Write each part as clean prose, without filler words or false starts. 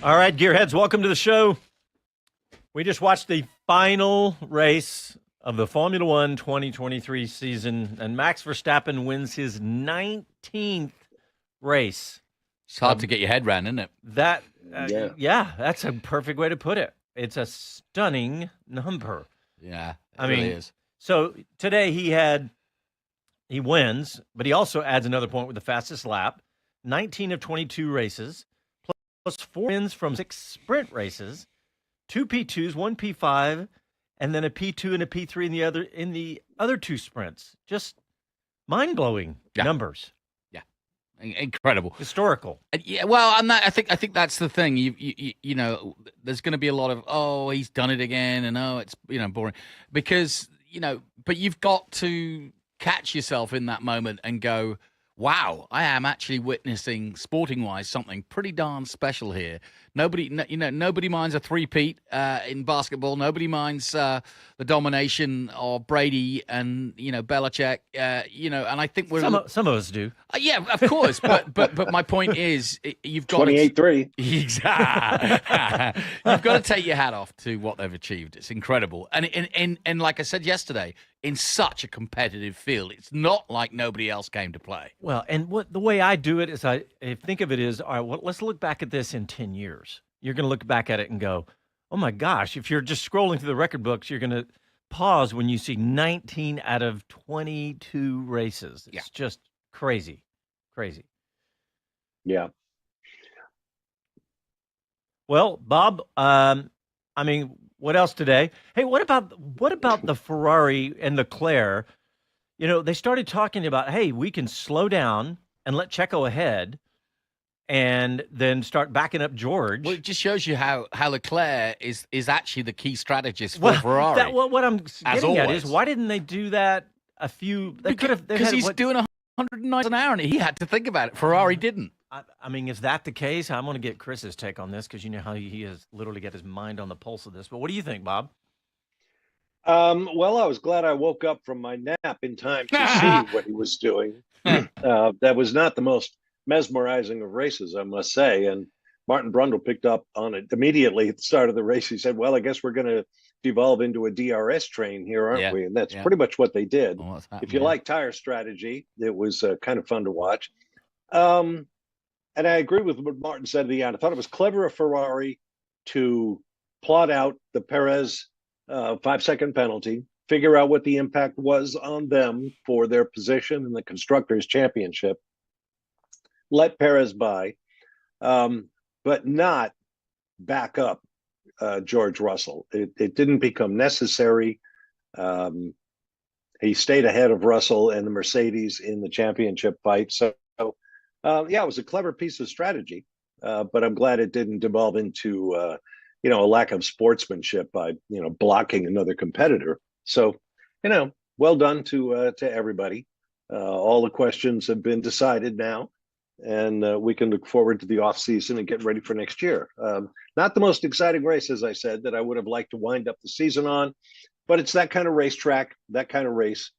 All right, Gearheads, welcome to the show. We just watched the final race of the Formula One 2023 season, and Max Verstappen wins his 19th race. It's hard to get your head around, isn't it? Yeah, that's a perfect way to put it. It's a stunning number. Yeah, I mean, is. So today he wins, but he also adds another point with the fastest lap. 19 of 22 races, plus 4 wins from 6 sprint races, 2 P2s, 1 P5, and then a P2 and a P3 in the other 2 sprints. Just mind-blowing numbers. Yeah, incredible, historical. Yeah, well, and I think that's the thing. You know, there's going to be a lot of he's done it again, and it's boring because but you've got to catch yourself in that moment and go, wow, I am actually witnessing, sporting-wise, something pretty darn special here. Nobody minds a three-peat in basketball. Nobody minds the domination of Brady and Belichick. And I think some of us do. Yeah, of course. but my point is, you've got 28-3. Exactly. You've got to take your hat off to what they've achieved. It's incredible, and like I said yesterday, in such a competitive field, it's not like nobody else came to play. Well, and the way I do it is I think of it as, all right, well, let's look back at this in 10 years. You're going to look back at it and go, oh my gosh, if you're just scrolling through the record books, you're going to pause when you see 19 out of 22 races. It's just crazy. Crazy. Yeah. Well, Bob, I mean, what else today? Hey, what about the Ferrari and Leclerc? They started talking about, hey, we can slow down and let Checo ahead and then start backing up George. Well, it just shows you how Leclerc is actually the key strategist for Ferrari. What I'm getting at is, why didn't they do that a few? They could have. Because he's doing 109 miles an hour, and he had to think about it. Ferrari didn't. I mean, is that the case? I'm going to get Chris's take on this because you know how he has literally got his mind on the pulse of this. But what do you think, Bob? Well, I was glad I woke up from my nap in time to see what he was doing. That was not the most mesmerizing of races, I must say. And Martin Brundle picked up on it immediately at the start of the race. He said, well, I guess we're going to devolve into a DRS train here, aren't we? And that's pretty much what they did. If you like tire strategy, it was kind of fun to watch. And I agree with what Martin said at the end. I thought it was clever of Ferrari to plot out the Perez 5-second penalty, figure out what the impact was on them for their position in the Constructors' Championship, let Perez by, but not back up George Russell. It didn't become necessary. He stayed ahead of Russell and the Mercedes in the championship fight. So, it was a clever piece of strategy, but I'm glad it didn't devolve into a lack of sportsmanship by blocking another competitor. So, well done to everybody. All the questions have been decided now, and we can look forward to the off season and get ready for next year. Not the most exciting race, as I said, that I would have liked to wind up the season on, but it's that kind of racetrack, that kind of race,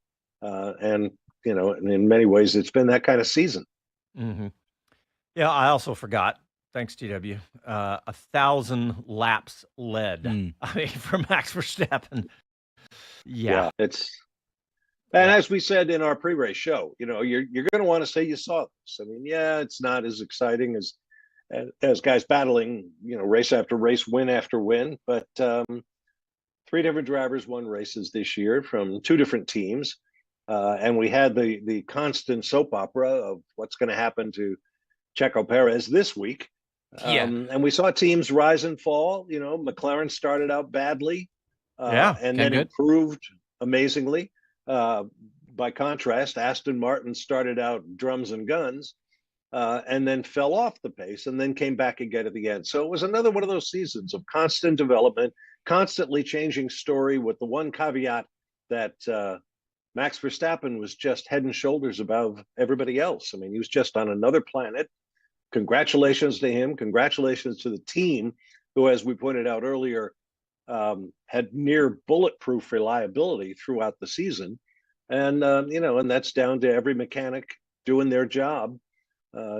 and in many ways, it's been that kind of season. Mm-hmm. Yeah, I also forgot. Thanks, TW. 1,000 laps led. I mean, for Max Verstappen. Yeah, it's. And as we said in our pre-race show, you're going to want to say you saw this. I mean, it's not as exciting as guys battling, race after race, win after win. But 3 different drivers won races this year from 2 different teams. And we had the constant soap opera of what's going to happen to Checo Perez this week. And we saw teams rise and fall. McLaren started out badly and then improved amazingly. By contrast, Aston Martin started out drums and guns and then fell off the pace and then came back again at the end. So it was another one of those seasons of constant development, constantly changing story, with the one caveat that Max Verstappen was just head and shoulders above everybody else. I mean, he was just on another planet. Congratulations to him. Congratulations to the team, who, as we pointed out earlier, had near bulletproof reliability throughout the season. And, and that's down to every mechanic doing their job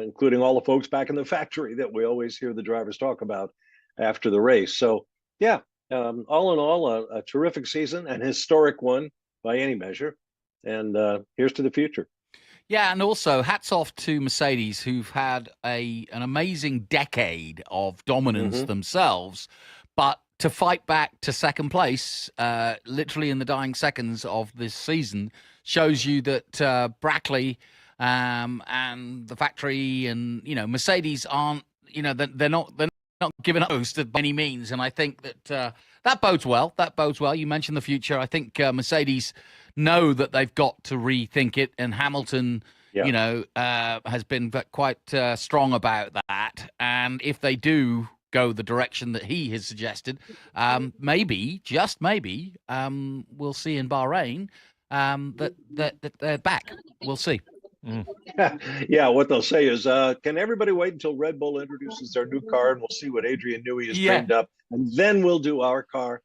including all the folks back in the factory that we always hear the drivers talk about after the race. So, yeah, all in all, a terrific season, an historic one by any measure. And here's to the future. Yeah, and also hats off to Mercedes, who've had an amazing decade of dominance themselves, but to fight back to second place, literally in the dying seconds of this season, shows you that Brackley and the factory and Mercedes aren't they're not giving up by any means, and I think that that bodes well. That bodes well. You mentioned the future. I think Mercedes know that they've got to rethink it, and Hamilton, has been quite strong about that. And if they do go the direction that he has suggested, maybe, just maybe, we'll see in Bahrain that they're back. We'll see. Yeah, what they'll say is, can everybody wait until Red Bull introduces their new car, and we'll see what Adrian Newey has dreamed up, and then we'll do our car.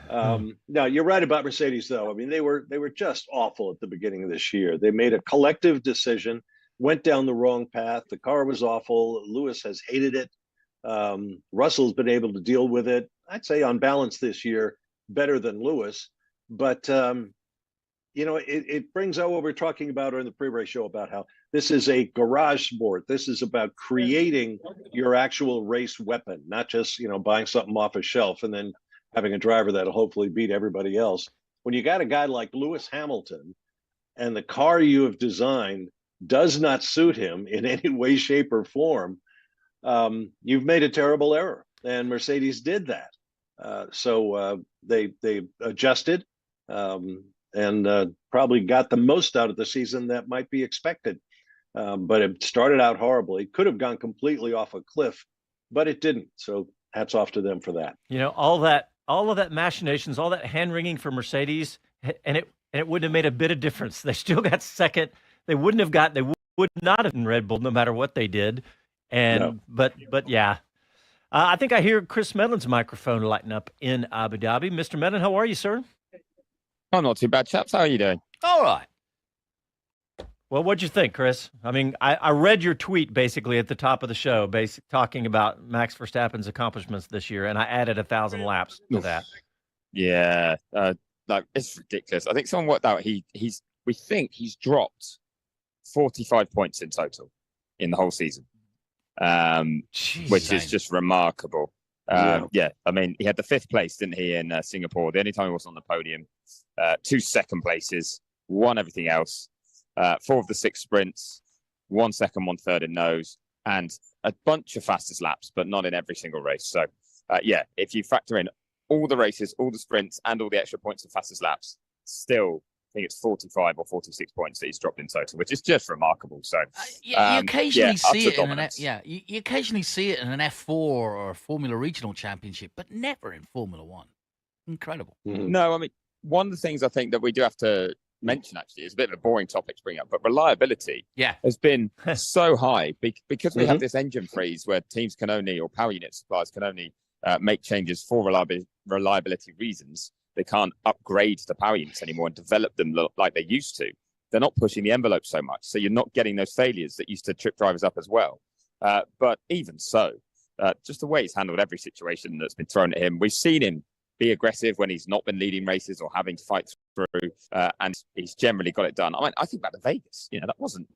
No, you're right about Mercedes, though. I mean, they were just awful at the beginning of this year. They made a collective decision, went down the wrong path. The car was awful. Lewis has hated it. Russell's been able to deal with it. I'd say on balance this year, better than Lewis. But it brings out what we're talking about in the pre-race show about how this is a garage sport. This is about creating your actual race weapon, not just, buying something off a shelf and then having a driver that'll hopefully beat everybody else. When you got a guy like Lewis Hamilton and the car you have designed does not suit him in any way, shape, or form, you've made a terrible error. And Mercedes did that. So they adjusted. And probably got the most out of the season that might be expected. But it started out horribly. Could have gone completely off a cliff, but it didn't. So hats off to them for that. All of that machinations, all that hand-wringing for Mercedes, and it wouldn't have made a bit of difference. They still got second. They would not have been Red Bull no matter what they did. And but yeah. I think I hear Chris Medland's microphone lighting up in Abu Dhabi. Mr. Medland, how are you, sir? Oh, not too bad, chaps. How are you doing? All right. Well, what'd you think, Chris? I mean, I read your tweet basically at the top of the show, talking about Max Verstappen's accomplishments this year, and I added 1,000 laps to that. Yeah, it's ridiculous. I think someone worked out we think he's dropped 45 points in total in the whole season, which is just remarkable. Yeah, I mean, he had the 5th place, didn't he, in Singapore? The only time he was on the podium. 2 second places, 1 everything else, 4 of the 6 sprints, 1 second, 1 third in nose, and a bunch of fastest laps, but not in every single race. So, if you factor in all the races, all the sprints, and all the extra points of fastest laps, still, I think it's 45 or 46 points that he's dropped in total, which is just remarkable. So, you occasionally see it in you occasionally see it in an F4 or a Formula Regional Championship, but never in Formula One. Incredible. Mm-hmm. No, I mean, one of the things I think that we do have to mention, actually, is a bit of a boring topic to bring up, but reliability has been so high because we have this engine freeze where teams can only, or power unit suppliers can only make changes for reliability reasons. They can't upgrade the power units anymore and develop them like they used to. They're not pushing the envelope so much, so you're not getting those failures that used to trip drivers up as well. But even so, just the way he's handled every situation that's been thrown at him, we've seen him be aggressive when he's not been leading races or having to fight through, and he's generally got it done. I mean, I think about the Vegas. That wasn't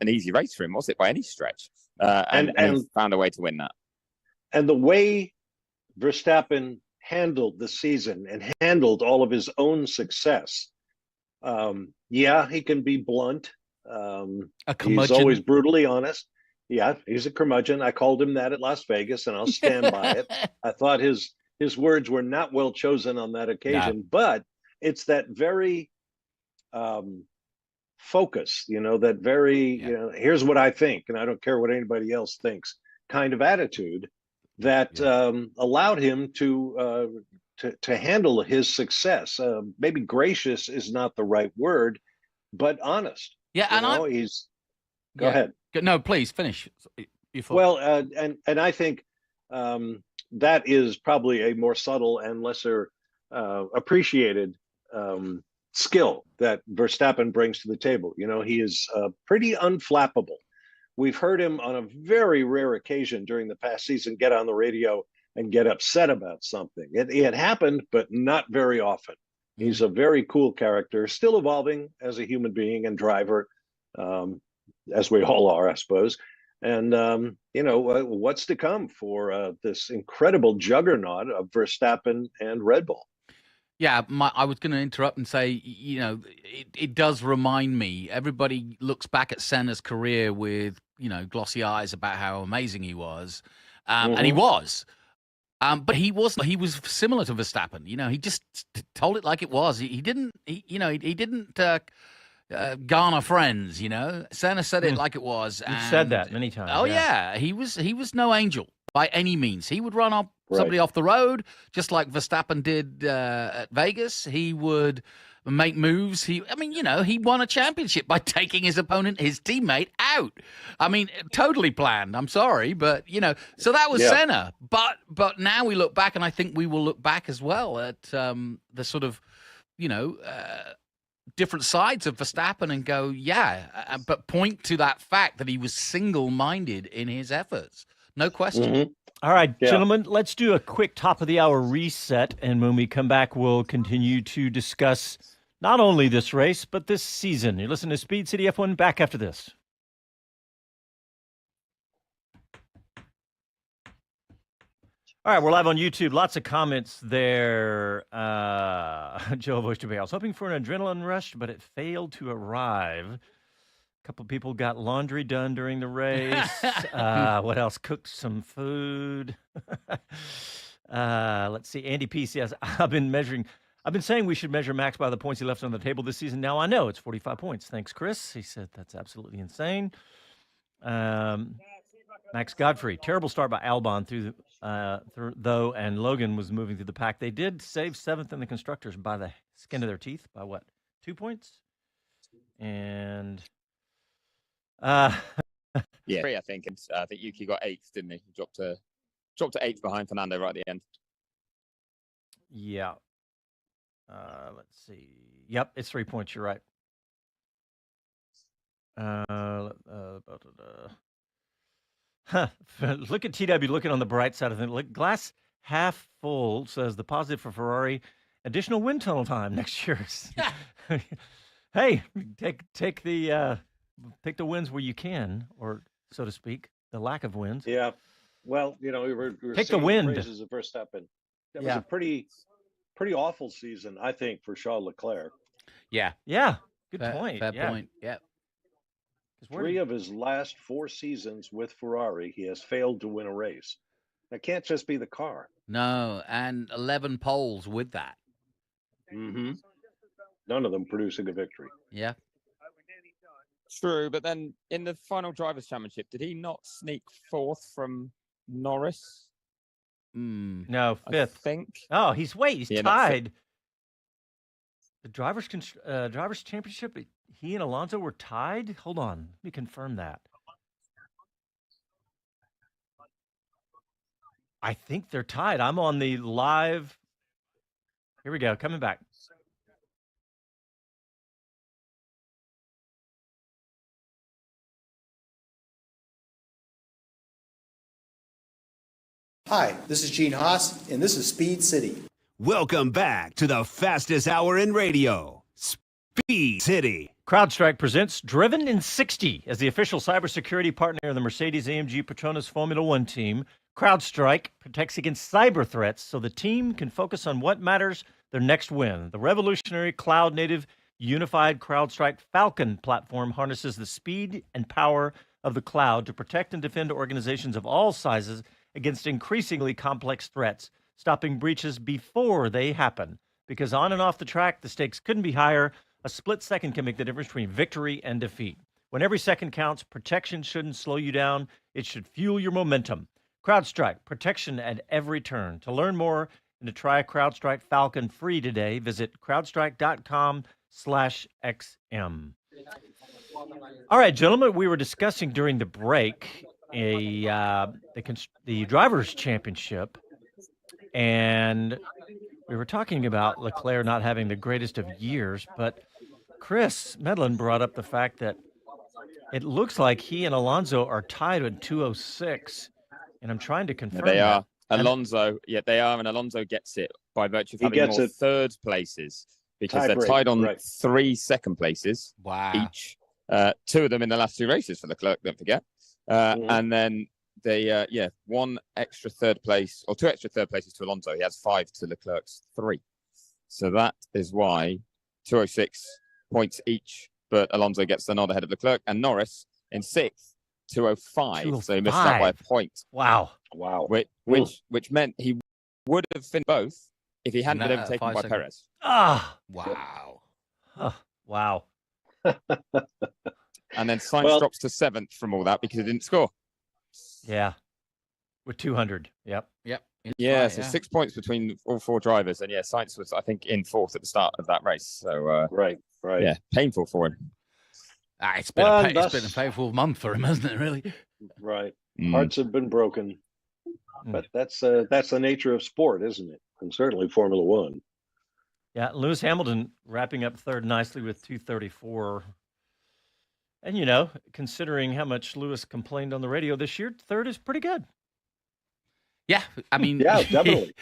an easy race for him, was it, by any stretch? And he found a way to win that. And the way Verstappen handled the season and handled all of his own success, he can be blunt. He's always brutally honest. Yeah, he's a curmudgeon. I called him that at Las Vegas, and I'll stand by it. I thought his words were not well chosen on that occasion, but it's that very focus, that very, here's what I think, and I don't care what anybody else thinks kind of attitude that allowed him to handle his success. Maybe gracious is not the right word, but honest. Yeah, and he's. Go ahead. No, please finish. Well, and I think that is probably a more subtle and lesser appreciated skill that Verstappen brings to the table. He is pretty unflappable we've heard him on a very rare occasion during the past season get on the radio and get upset about something. It happened, but not very often. He's a very cool character, still evolving as a human being and driver, as we all are, I suppose. And, what's to come for this incredible juggernaut of Verstappen and Red Bull? Yeah, I was going to interrupt and say, it does remind me. Everybody looks back at Senna's career with, glossy eyes about how amazing he was. And he was. But he was similar to Verstappen. He just told it like it was. He didn't garner friends. Senna said it like it was. You've said that many times. Oh yeah, he was no angel by any means. He would run up somebody off the road, just like Verstappen did at Vegas. He would make moves. He won a championship by taking his opponent, his teammate, out. Totally planned. I'm sorry, but so that was Senna. But now we look back, and I think we will look back as well at the sort of different sides of Verstappen and go, but point to that fact that he was single-minded in his efforts. No question. All right, gentlemen, let's do a quick top-of-the-hour reset, and when we come back, we'll continue to discuss not only this race, but this season. You're listening to Speed City F1, back after this. All right, we're live on YouTube. Lots of comments there. Joe Voice to be. I was hoping for an adrenaline rush, but it failed to arrive. A couple people got laundry done during the race. What else? Cooked some food. Let's see. Andy P says, I've been saying we should measure Max by the points he left on the table this season. Now I know it's 45 points. Thanks, Chris. He said that's absolutely insane. Max Godfrey, terrible start by Albon though, and Logan was moving through the pack. They did save 7th in the constructors by the skin of their teeth. By what? 2 points? And Prix, I think. And I think Yuki got 8th, didn't he? He dropped to 8th behind Fernando right at the end. Yeah. Let's see. Yep, it's 3 points. You're right. Look at TW looking on the bright side of things. Look, glass half full says the positive for Ferrari, additional wind tunnel time next year. Hey, take the wins where you can, or so to speak, the lack of wins. Yeah. Well, we were take the wind. Praises of Verstappen. That was a pretty awful season, I think, for Charles Leclerc. Yeah. Yeah. Good point. Fair point. Yeah. 3 of his last 4 seasons with Ferrari, he has failed to win a race. That can't just be the car. No, and 11 poles with that. Mm-hmm. None of them producing a victory. Yeah. True, but then in the final Drivers' Championship, did he not sneak 4th from Norris? No, 5th. I think. Oh, he's tied. The Drivers' Championship, he and Alonso were tied? Hold on. Let me confirm that. I think they're tied. I'm on the live. Here we go. Coming back. Hi, this is Gene Haas, and this is Speed City. Welcome back to the fastest hour in radio, Speed City. CrowdStrike presents Driven in 60 as the official cybersecurity partner of the Mercedes-AMG Petronas Formula One team. CrowdStrike protects against cyber threats so the team can focus on what matters, their next win. The revolutionary cloud-native unified CrowdStrike Falcon platform harnesses the speed and power of the cloud to protect and defend organizations of all sizes against increasingly complex threats, stopping breaches before they happen. Because on and off the track, the stakes couldn't be higher. A split second can make the difference between victory and defeat. When every second counts, protection shouldn't slow you down. It should fuel your momentum. CrowdStrike, protection at every turn. To learn more and to try CrowdStrike Falcon free today, visit crowdstrike.com/XM. All right, gentlemen, we were discussing during the break the Drivers' Championship, and we were talking about Leclerc not having the greatest of years, but Chris Medland brought up the fact that It looks like he and Alonso are tied at 206, and I'm trying to confirm They are. that. Alonso, they are, and Alonso gets it by virtue of having more third places because they're tied on 3 second places each. 2 of them in the last 2 races for Leclerc, don't forget. And then they, 1 extra third place, or 2 extra third places to Alonso. He has 5 to Leclerc's 3. So that is why 206 points each, but Alonso gets the nod ahead of Leclerc, and Norris in 6th, 205. So he missed out by a point. Wow. Which meant he would have finished both if he hadn't been overtaken by Perez. Wow. Wow. And then Sainz drops to 7th from all that because he didn't score. Yeah. With 200. Yep. Yeah, so 6 points between all 4 drivers. And Sainz was, I think, in 4th at the start of that race. So, right. Yeah, painful for him. It's been a painful month for him, hasn't it, really? Right. Hearts have been broken. But that's the nature of sport, isn't it? And certainly Formula One. Yeah, Lewis Hamilton wrapping up 3rd nicely with 234. And, considering how much Lewis complained on the radio this year, 3rd is pretty good. Yeah, I mean... Yeah, definitely.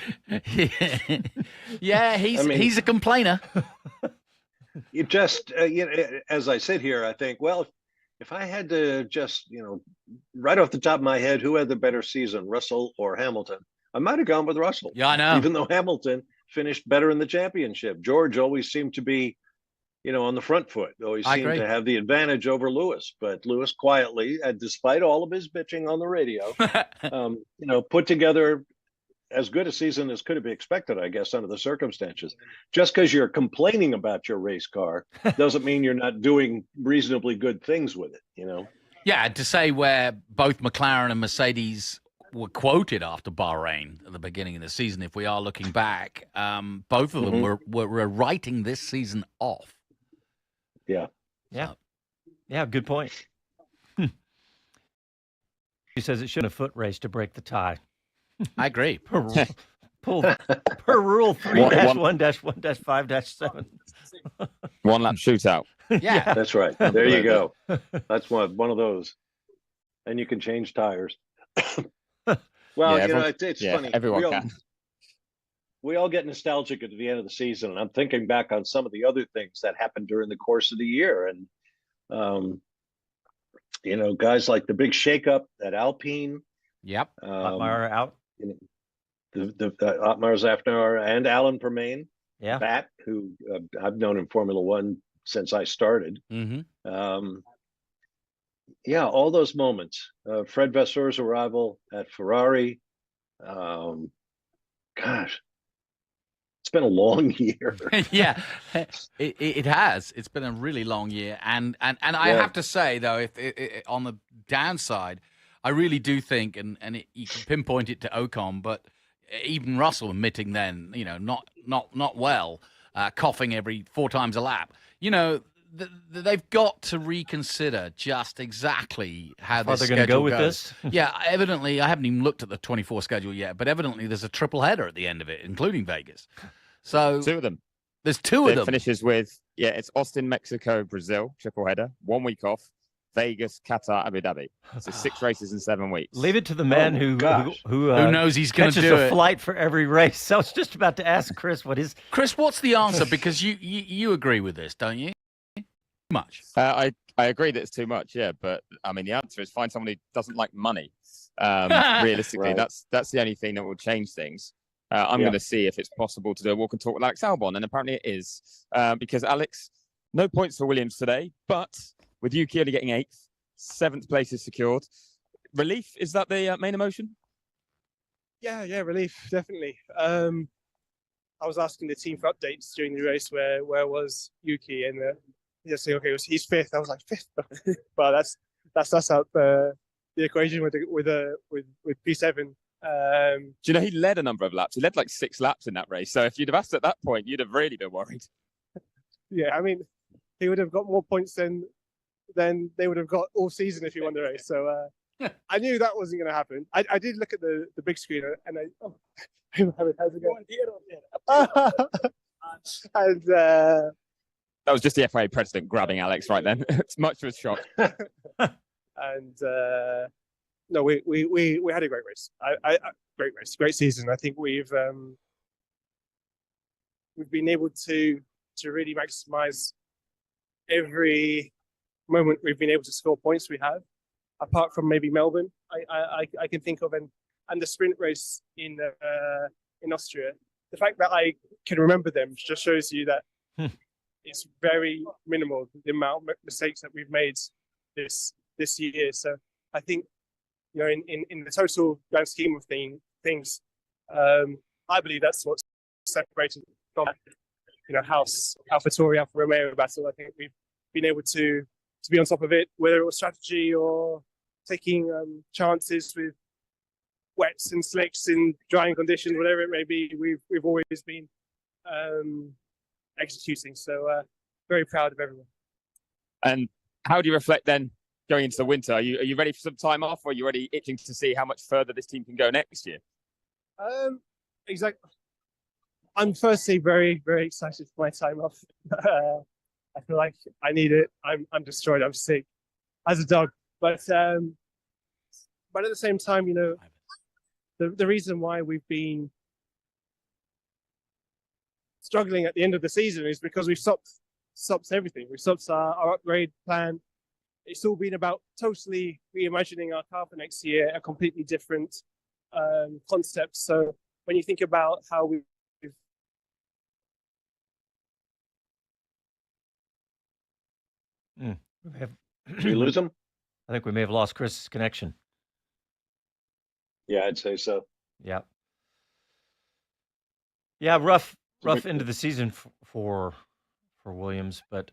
He's a complainer. You just, as I sit here, I think, well, if I had to just, right off the top of my head, who had the better season, Russell or Hamilton? I might have gone with Russell. Yeah, I know. Even though Hamilton finished better in the championship. George always seemed to be, on the front foot. Always seemed to have the advantage over Lewis. But Lewis quietly, despite all of his bitching on the radio, put together as good a season as could have been expected, I guess, under the circumstances. Just because you're complaining about your race car doesn't mean you're not doing reasonably good things with it, Yeah, to say where both McLaren and Mercedes were quoted after Bahrain at the beginning of the season, if we are looking back, both of them were writing this season off. Yeah. Yeah, good point. He says it shouldn't have foot race to break the tie. I agree. Per rule 3-1-1-5-7. 1 lap shootout. Yeah, that's right. There you go. That's one of those. And you can change tires. Well, it's funny. Everyone can. We all get nostalgic at the end of the season, and I'm thinking back on some of the other things that happened during the course of the year, and guys like the big shakeup at Alpine. Yep. Otmar out. The Otmar Zafnar and Alan Permain. Yeah. Bat, who I've known in Formula One since I started. Mm-hmm. All those moments. Fred Vasseur's arrival at Ferrari. Gosh, it's been a long year. Yeah, it has. It's been a really long year, and I have to say though, if on the downside, I really do think, and you can pinpoint it to Ocon, but even Russell admitting then, not well, coughing every 4 times a lap. They've got to reconsider just exactly how this they're going to go with goes. this. Yeah, evidently, I haven't even looked at the 24 schedule yet, but evidently there's a triple header at the end of it, including Vegas. So 2 of them. There's 2 of them. It finishes with, it's Austin, Mexico, Brazil, triple header, 1 week off, Vegas, Qatar, Abu Dhabi. So 6 races in 7 weeks. Leave it to the man who knows he's going to do a flight for every race. I was just about to ask Chris Chris, what's the answer? Because you agree with this, don't you? Much. I agree that it's too much, but I mean the answer is find someone who doesn't like money. Realistically, Right. that's the only thing that will change things. I'm going to see if it's possible to do a walk and talk with Alex Albon, and apparently it is, because Alex, no points for Williams today, but with Yuki only getting 8th, 7th place is secured. Relief, is that the main emotion? Yeah, relief, definitely. I was asking the team for updates during the race. Where was Yuki? And just say, okay, he's 5th. I was like 5th, but that's out the equation with P7. Do you know he led a number of laps? He led like 6 laps in that race. So if you'd have asked at that point, you'd have really been worried. Yeah, I mean, he would have got more points than they would have got all season if he won the race. So I knew that wasn't going to happen. I did look at the big screen and how's it going? And That was just the FIA president grabbing Alex right then. It's much of a shock. And no, we had a great race. Great race, great season. I think we've been able to really maximize every moment we've been able to score points we have, apart from maybe Melbourne. I can think of and the sprint race in Austria. The fact that I can remember them just shows you that it's very minimal, the amount of mistakes that we've made this year. So I think, you know, in the total grand scheme of things, I believe that's what's separated from, you know, AlphaTauri, Alfa Romeo battle. I think we've been able to be on top of it, whether it was strategy or taking chances with wets and slicks in drying conditions, whatever it may be. We've always been executing. So very proud of everyone. And how do you reflect then going into the winter? Are you ready for some time off, or are you already itching to see how much further this team can go next year? Exactly. I'm firstly very, very excited for my time off. I feel like I need it. I'm destroyed. I'm sick as a dog. But at the same time, you know, the reason why we've been struggling at the end of the season is because we've stopped everything. We've stopped our upgrade plan. It's all been about totally reimagining our car for next year, a completely different concept. So when you think about how we've Did we lose him? I think we may have lost Chris's connection. Yeah, I'd say so. Yeah. Yeah, rough end of the season for Williams, but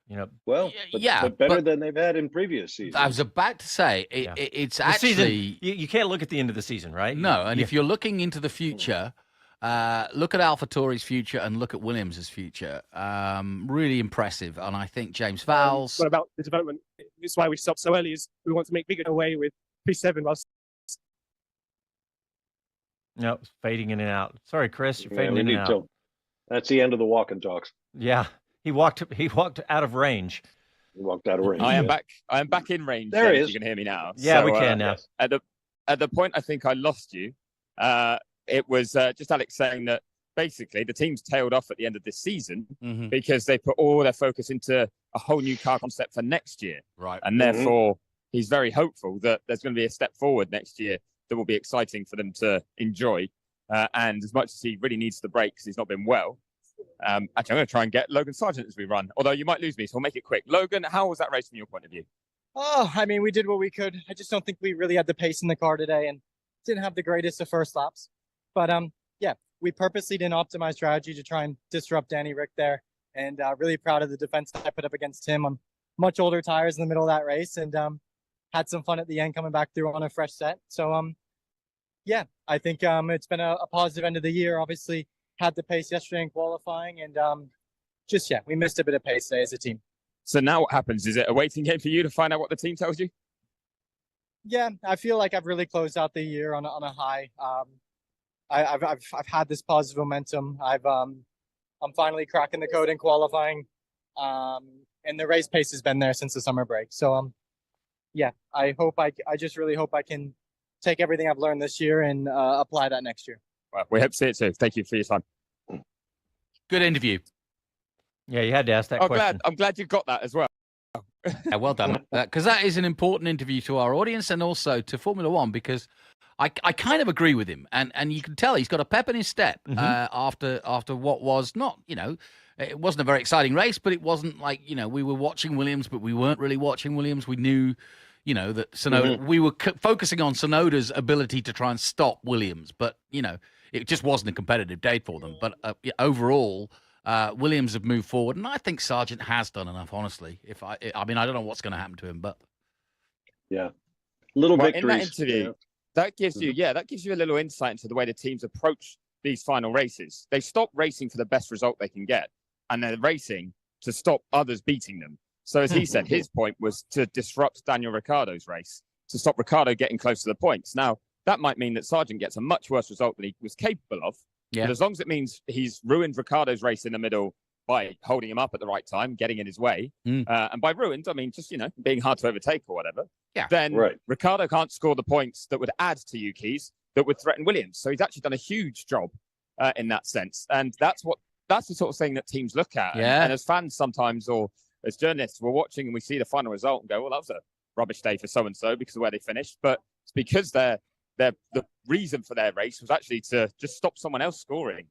you know, but better than they've had in previous seasons. I was about to say it's the actually season, you can't look at the end of the season, right? No, and if you're looking into the future, look at AlphaTauri's future and look at Williams's future. Really impressive, and I think James Vowles. What about the development? It's why we stopped so early. Is we want to make bigger away with P7 whilst. No, fading in and out. Sorry, Chris, you're fading in and out. That's the end of the walk and talks. Yeah, he walked out of range. He walked out of range. I am back. I am back in range. There he is. You can hear me now. Yeah, so, we can now. At the point I think I lost you, it was just Alex saying that basically the team's tailed off at the end of this season because they put all their focus into a whole new car concept for next year. Right. And therefore, he's very hopeful that there's going to be a step forward next year that will be exciting for them to enjoy. And as much as he really needs the break because he's not been well, actually, I'm going to try and get Logan Sargeant as we run, although you might lose me, so we'll make it quick. Logan, how was that race from your point of view? Oh, I mean, we did what we could. I just don't think we really had the pace in the car today and didn't have the greatest of first laps. But yeah, we purposely didn't optimize strategy to try and disrupt Danny Rick there. And really proud of the defense I put up against him on much older tires in the middle of that race, and had some fun at the end coming back through on a fresh set. So yeah, I think it's been a positive end of the year. Obviously had the pace yesterday in qualifying, and we missed a bit of pace today as a team. So now what happens? Is it a waiting game for you to find out what the team tells you? Yeah, I feel like I've really closed out the year on a high. I've had this positive momentum. I'm finally cracking the code in qualifying, and the race pace has been there since the summer break. So yeah, I just really hope I can take everything I've learned this year and apply that next year. Well, we hope to see it too. Thank you for your time. Good interview. Yeah, you had to ask that question. I'm glad you got that as well. Yeah, well done. Because that is an important interview to our audience and also to Formula One, because I kind of agree with him. And you can tell he's got a pep in his step after what was not, it wasn't a very exciting race, but it wasn't like, we were watching Williams, but we weren't really watching Williams. We knew, that Tsunoda, we were focusing on Tsunoda's ability to try and stop Williams, but, it just wasn't a competitive day for them. But overall, Williams have moved forward, and I think Sargeant has done enough, honestly. I mean, I don't know what's going to happen to him, but yeah, little victories. In that interview, that gives you a little insight into the way the teams approach these final races. They stop racing for the best result they can get, and they're racing to stop others beating them. So as he said, his point was to disrupt Daniel Ricciardo's race, to stop Ricciardo getting close to the points. Now, that might mean that Sargeant gets a much worse result than he was capable of. Yeah. But as long as it means he's ruined Ricciardo's race in the middle by holding him up at the right time, getting in his way, and by ruined, I mean just being hard to overtake or whatever. Yeah. Then Ricciardo can't score the points that would add to Yuki's that would threaten Williams. So he's actually done a huge job in that sense, and that's the sort of thing that teams look at. Yeah. And as fans sometimes, or as journalists, we're watching and we see the final result and go, well, that was a rubbish day for so and so because of where they finished. But it's because the reason for their race was actually to just stop someone else scoring.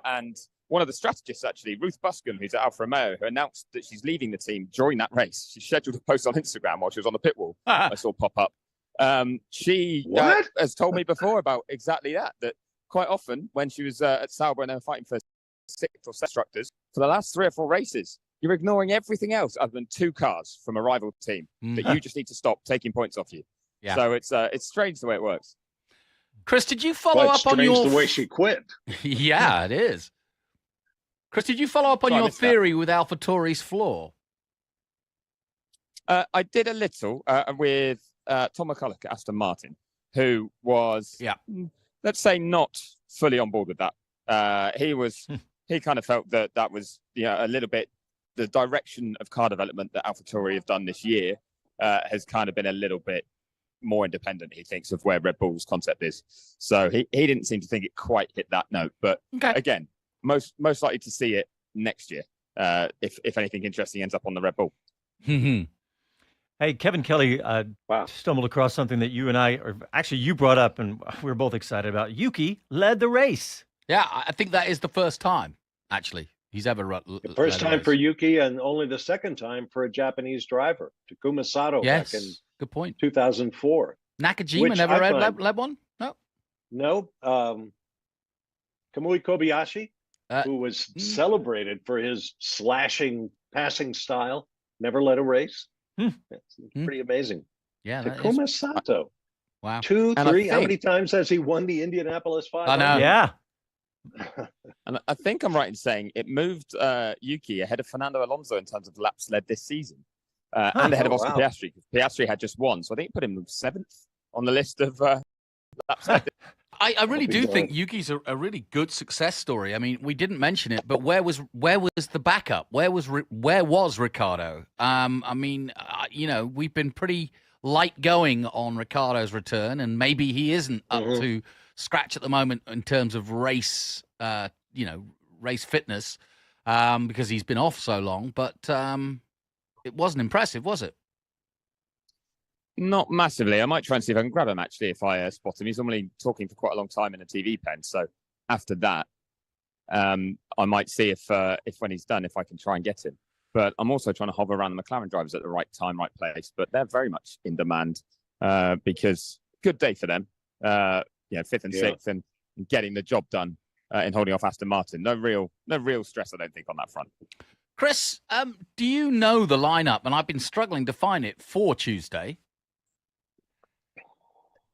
And one of the strategists, actually, Ruth Buscombe, who's at Alfa Romeo, who announced that she's leaving the team during that race. She scheduled a post on Instagram while she was on the pit wall. I saw pop up. She has told me before about exactly that quite often when she was at Sauber and they were fighting for 6 or 7 instructors, for the last 3 or 4 races, you're ignoring everything else other than 2 cars from a rival team that you just need to stop taking points off you. Yeah. So it's strange the way it works. Chris, did you follow up on your... the way she quit. Yeah, it is. Chris, did you follow up on your theory with AlphaTauri's flaw? I did a little with Tom McCulloch at Aston Martin, who was, let's say, not fully on board with that. He kind of felt that was a little bit the direction of car development that AlphaTauri have done this year has kind of been a little bit more independent, he thinks, of where Red Bull's concept is. So he didn't seem to think it quite hit that note. But again, most likely to see it next year if anything interesting ends up on the Red Bull. Hey, Kevin Kelly stumbled across something that you and I, or actually you brought up and we were both excited about. Yuki led the race. Yeah, I think that is the first time, actually, he's ever run. The first time for Yuki and only the second time for a Japanese driver, Takuma Sato, back in good point. 2004. Nakajima never led one? No. No. Kamui Kobayashi, who was celebrated for his slashing passing style, never led a race. It's pretty amazing. Yeah, Takuma Sato. Wow. 2, 3. How many times has he won the Indianapolis 500? I know. Yeah. And I think I'm right in saying it moved Yuki ahead of Fernando Alonso in terms of laps led this season, and ahead of Oscar Piastri. Piastri had just 1, so I think it put him 7th on the list of laps led. I really do think Yuki's a really good success story. I mean, we didn't mention it, but where was the backup? Where was Ricciardo? I mean, we've been pretty light going on Ricciardo's return, and maybe he isn't up to scratch at the moment in terms of race, race fitness, because he's been off so long. But it wasn't impressive, was it? Not massively. I might try and see if I can grab him, actually, if I spot him. He's normally talking for quite a long time in a TV pen. So after that, I might see if when he's done, if I can try and get him. But I'm also trying to hover around the McLaren drivers at the right time, right place. But they're very much in demand because good day for them. 5th and 6th and getting the job done in holding off Aston Martin. No real stress, I don't think, on that front. Chris, do you know the lineup? And I've been struggling to find it for Tuesday.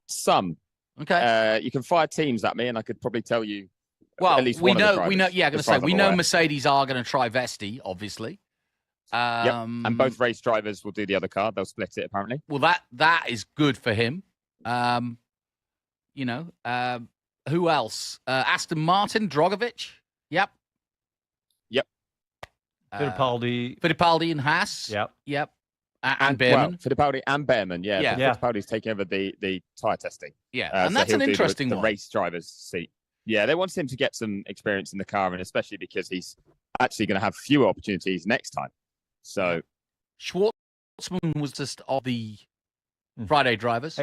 Some. Okay. You can fire teams at me, and I could probably tell you. Well, at least we one know. Of the drivers, Yeah, I'm going to say we know Mercedes are going to try Vesti, obviously. And both race drivers will do the other car. They'll split it, apparently. Well, that is good for him. Who else? Aston Martin, Drogovic. Yep. Fittipaldi and Haas. Yep. And Behrman. Fittipaldi and Behrman, Fittipaldi's taking over the tyre testing. Yeah, and that's an interesting one. The race driver's seat. Yeah, they want him to get some experience in the car, and especially because he's actually going to have fewer opportunities next time. So Schwartzman was just of the Friday drivers.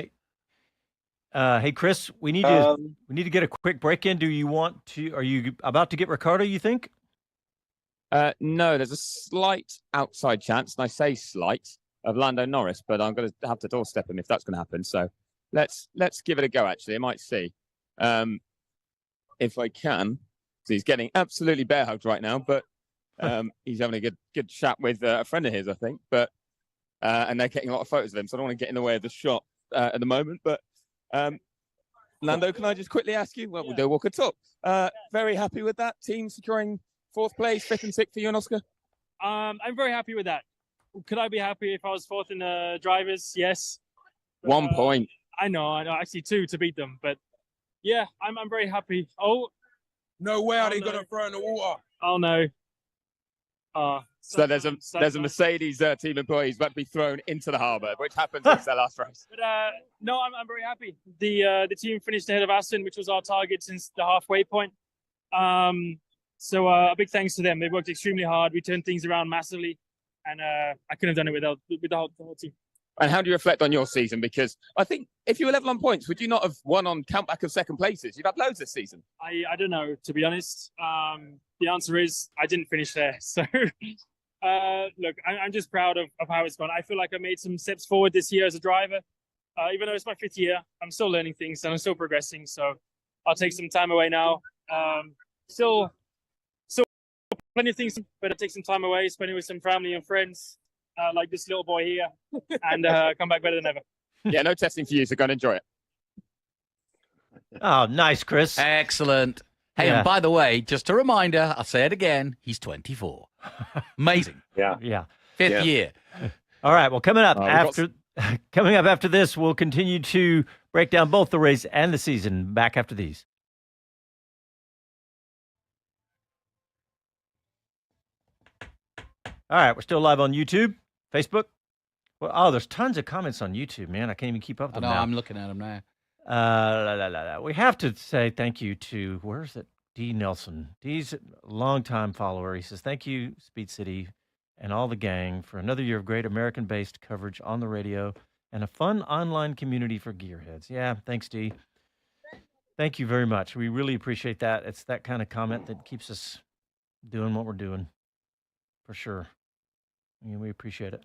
Hey, Chris, we need to get a quick break in. Are you about to get Ricciardo, you think? No, there's a slight outside chance, and I say slight, of Lando Norris, but I'm going to have to doorstep him if that's going to happen. So let's give it a go, actually. I might see if I can. So he's getting absolutely bear hugged right now, but he's having a good chat with a friend of his, I think. But and they're getting a lot of photos of him, so I don't want to get in the way of the shot at the moment. But Lando, can I just quickly ask you? Well, we'll do a walk and talk. Very happy with that team securing 4th place, 5th and 6th for you and Oscar? I'm very happy with that. Could I be happy if I was 4th in the drivers? Yes. But, 1 point. I know. Actually 2 to beat them. But yeah, I'm very happy. Oh. No way are they going to throw in the water. Oh, no. So there's a Mercedes team employee who's about to be thrown into the harbour, which happens in their last race. But no, I'm very happy. The team finished ahead of Aston, which was our target since the halfway point. So a big thanks to them. They worked extremely hard. We turned things around massively, and I couldn't have done it without the whole team. And how do you reflect on your season? Because I think if you were level on points, would you not have won on countback of second places? You've had loads this season. I don't know, to be honest. The answer is I didn't finish there. So, look, I'm just proud of how it's gone. I feel like I made some steps forward this year as a driver. Even though it's my 5th year, I'm still learning things and I'm still progressing. So I'll take some time away now. Still plenty of things, but I'll take some time away, spend it with some family and friends. Like this little boy here, and come back better than ever. Yeah, no testing for you, so go and enjoy it. Oh, nice, Chris. Excellent. Hey, and by the way, just a reminder, I'll say it again, he's 24. Amazing. Yeah. 5th year. All right, well, coming up after this, we'll continue to break down both the race and the season. Back after these. All right, we're still live on YouTube, Facebook. Well, there's tons of comments on YouTube, man. I can't even keep up with them now. I'm looking at them now. We have to say thank you to, where's it? D. Nelson. D's a longtime follower. He says, thank you, Speed City, and all the gang for another year of great American-based coverage on the radio and a fun online community for gearheads. Yeah, thanks, D. Thank you very much. We really appreciate that. It's that kind of comment that keeps us doing what we're doing, for sure. I mean, we appreciate it.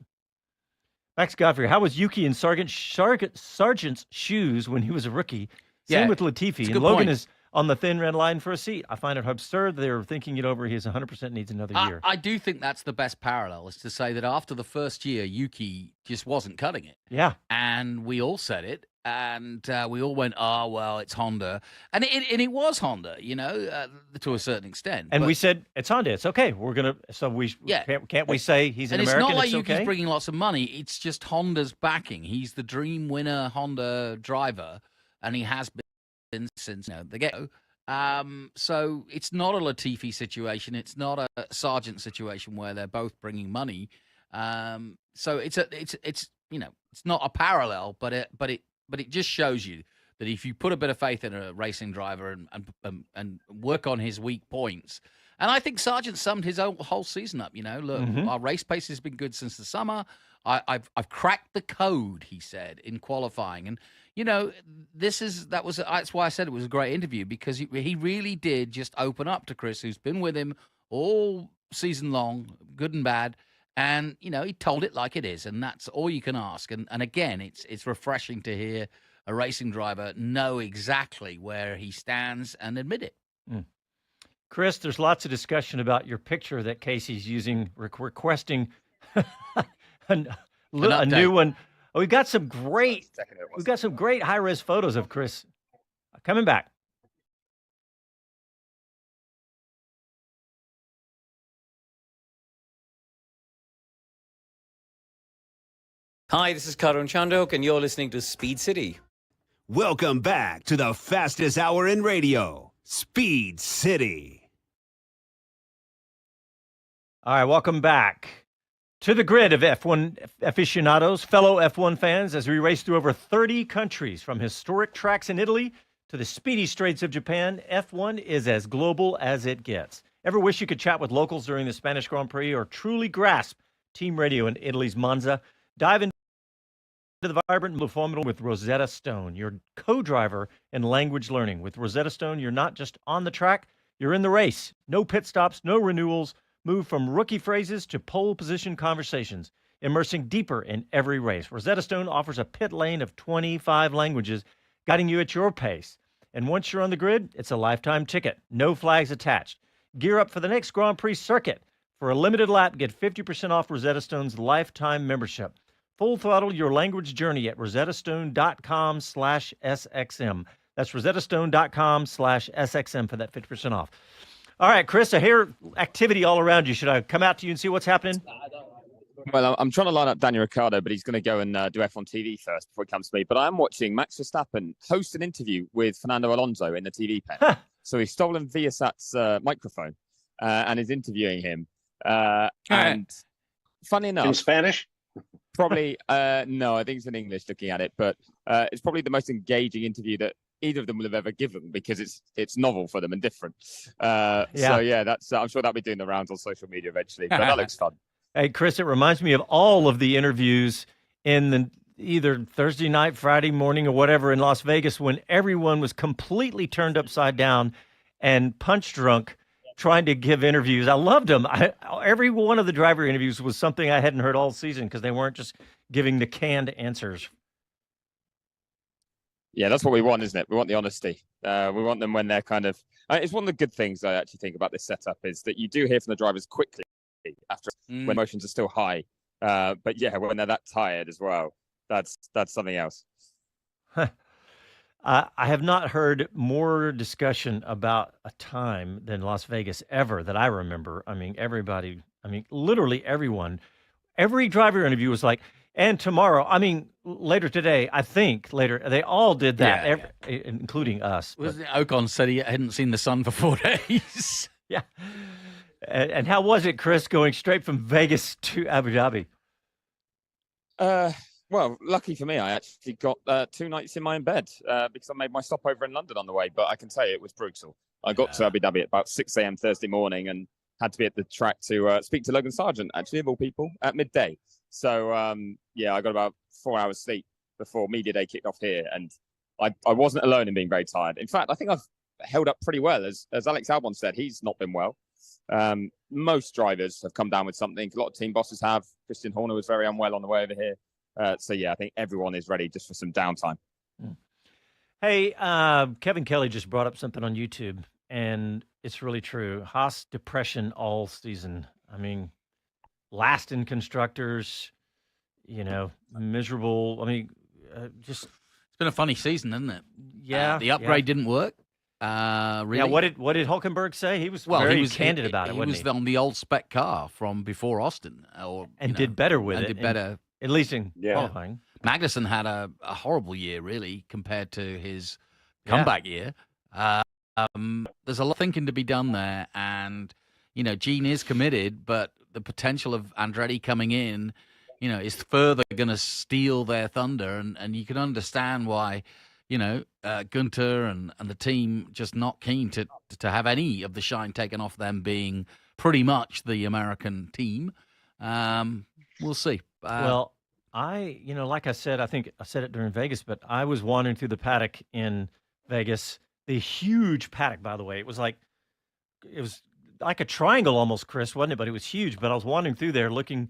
Max Godfrey, how was Yuki in Sargeant's shoes when he was a rookie? Same with Latifi. And Logan is on the thin red line for a seat. I find it absurd they're thinking it over. He 100% needs another year. I do think that's the best parallel, is to say that after the first year, Yuki just wasn't cutting it. Yeah. And we all said it. And we all went, oh, well, it's Honda. And it was Honda, to a certain extent. And we said, it's Honda. It's okay. We're going to, can't we say he's an American? It's not like Yuki's okay? bringing lots of money. It's just Honda's backing. He's the dream winner Honda driver, and he has been since the get-go. So it's not a Latifi situation. It's not a Sargeant situation where they're both bringing money. So it's not a parallel, but it just shows you that if you put a bit of faith in a racing driver and work on his weak points, and I think Sargeant summed his whole season up. Look, our race pace has been good since the summer. I've cracked the code, he said, in qualifying, and that's why I said it was a great interview, because he really did just open up to Chris, who's been with him all season long, good and bad. And, he told it like it is, and that's all you can ask. And again, it's refreshing to hear a racing driver know exactly where he stands and admit it. Chris, there's lots of discussion about your picture that Casey's using, requesting a new one. Oh, we've got some great high-res photos of Chris coming back. Hi, this is Karun Chandok, and you're listening to Speed City. Welcome back to the fastest hour in radio, Speed City. All right, welcome back to the grid of F1 aficionados, fellow F1 fans, as we race through over 30 countries, from historic tracks in Italy to the speedy straights of Japan. F1 is as global as it gets. Ever wish you could chat with locals during the Spanish Grand Prix, or truly grasp team radio in Italy's Monza? Dive into the vibrant and formidable with Rosetta Stone, your co-driver in language learning. With Rosetta Stone, you're not just on the track, you're in the race. No pit stops, no renewals. Move from rookie phrases to pole position conversations, immersing deeper in every race. Rosetta Stone offers a pit lane of 25 languages, guiding you at your pace. And once you're on the grid, it's a lifetime ticket. No flags attached. Gear up for the next Grand Prix circuit. For a limited lap, get 50% off Rosetta Stone's lifetime membership. Full throttle your language journey at rosettastone.com/SXM. That's rosettastone.com/SXM for that 50% off. All right, Chris, I hear activity all around you. Should I come out to you and see what's happening? Well, I'm trying to line up Daniel Ricciardo, but he's going to go and do F1 TV first before he comes to me. But I'm watching Max Verstappen host an interview with Fernando Alonso in the TV pen. So he's stolen Viasat's microphone and is interviewing him. And funny enough, in Spanish. Probably no, I think it's in English looking at it, but it's probably the most engaging interview that either of them will have ever given because it's novel for them and different. So yeah, that's I'm sure that'll be doing the rounds on social media eventually, but that looks fun. Hey, Chris, it reminds me of all of the interviews in the either Thursday night, Friday morning, or whatever in Las Vegas when everyone was completely turned upside down and punch drunk trying to give interviews. I loved them. Every one of the driver interviews was something I hadn't heard all season because they weren't just giving the canned answers. Yeah, that's what we want, isn't it? We want the honesty. We want them when they're kind of... it's one of the good things I actually think about this setup is that you do hear from the drivers quickly after when emotions are still high. But yeah, when they're that tired as well, that's something else. I have not heard more discussion about a time than Las Vegas ever that I remember. I mean, literally everyone, every driver interview was like, and tomorrow, later today, they all did that, including us. Ocon said he hadn't seen the sun for 4 days. Yeah. And how was it, Chris, going straight from Vegas to Abu Dhabi? Well, lucky for me, I actually got 2 nights in my own bed because I made my stopover in London on the way. But I can tell you, it was brutal. I got to Abu Dhabi at about 6 a.m. Thursday morning and had to be at the track to speak to Logan Sargeant, actually, of all people, at midday. So, I got about 4 hours sleep before media day kicked off here. And I wasn't alone in being very tired. In fact, I think I've held up pretty well. As Alex Albon said, he's not been well. Most drivers have come down with something. A lot of team bosses have. Christian Horner was very unwell on the way over here. So, I think everyone is ready just for some downtime. Hey, Kevin Kelly just brought up something on YouTube, and it's really true. Haas depression all season. Last in constructors, miserable. Just... It's been a funny season, hasn't it? Yeah. The upgrade didn't work. Really? Yeah, what did Hulkenberg say? He was very candid about it, wasn't he? He was on the old spec car from before Austin. Did better with it. Did better. At least in qualifying. Magnussen had a horrible year, really, compared to his comeback year. There's a lot of thinking to be done there. And, Gene is committed, but the potential of Andretti coming in, is further going to steal their thunder. And you can understand why, Gunter and the team just not keen to have any of the shine taken off them being pretty much the American team. We'll see. Well, like I said, I think I said it during Vegas, but I was wandering through the paddock in Vegas, the huge paddock, by the way. It was like a triangle almost, Chris, wasn't it? But it was huge. But I was wandering through there looking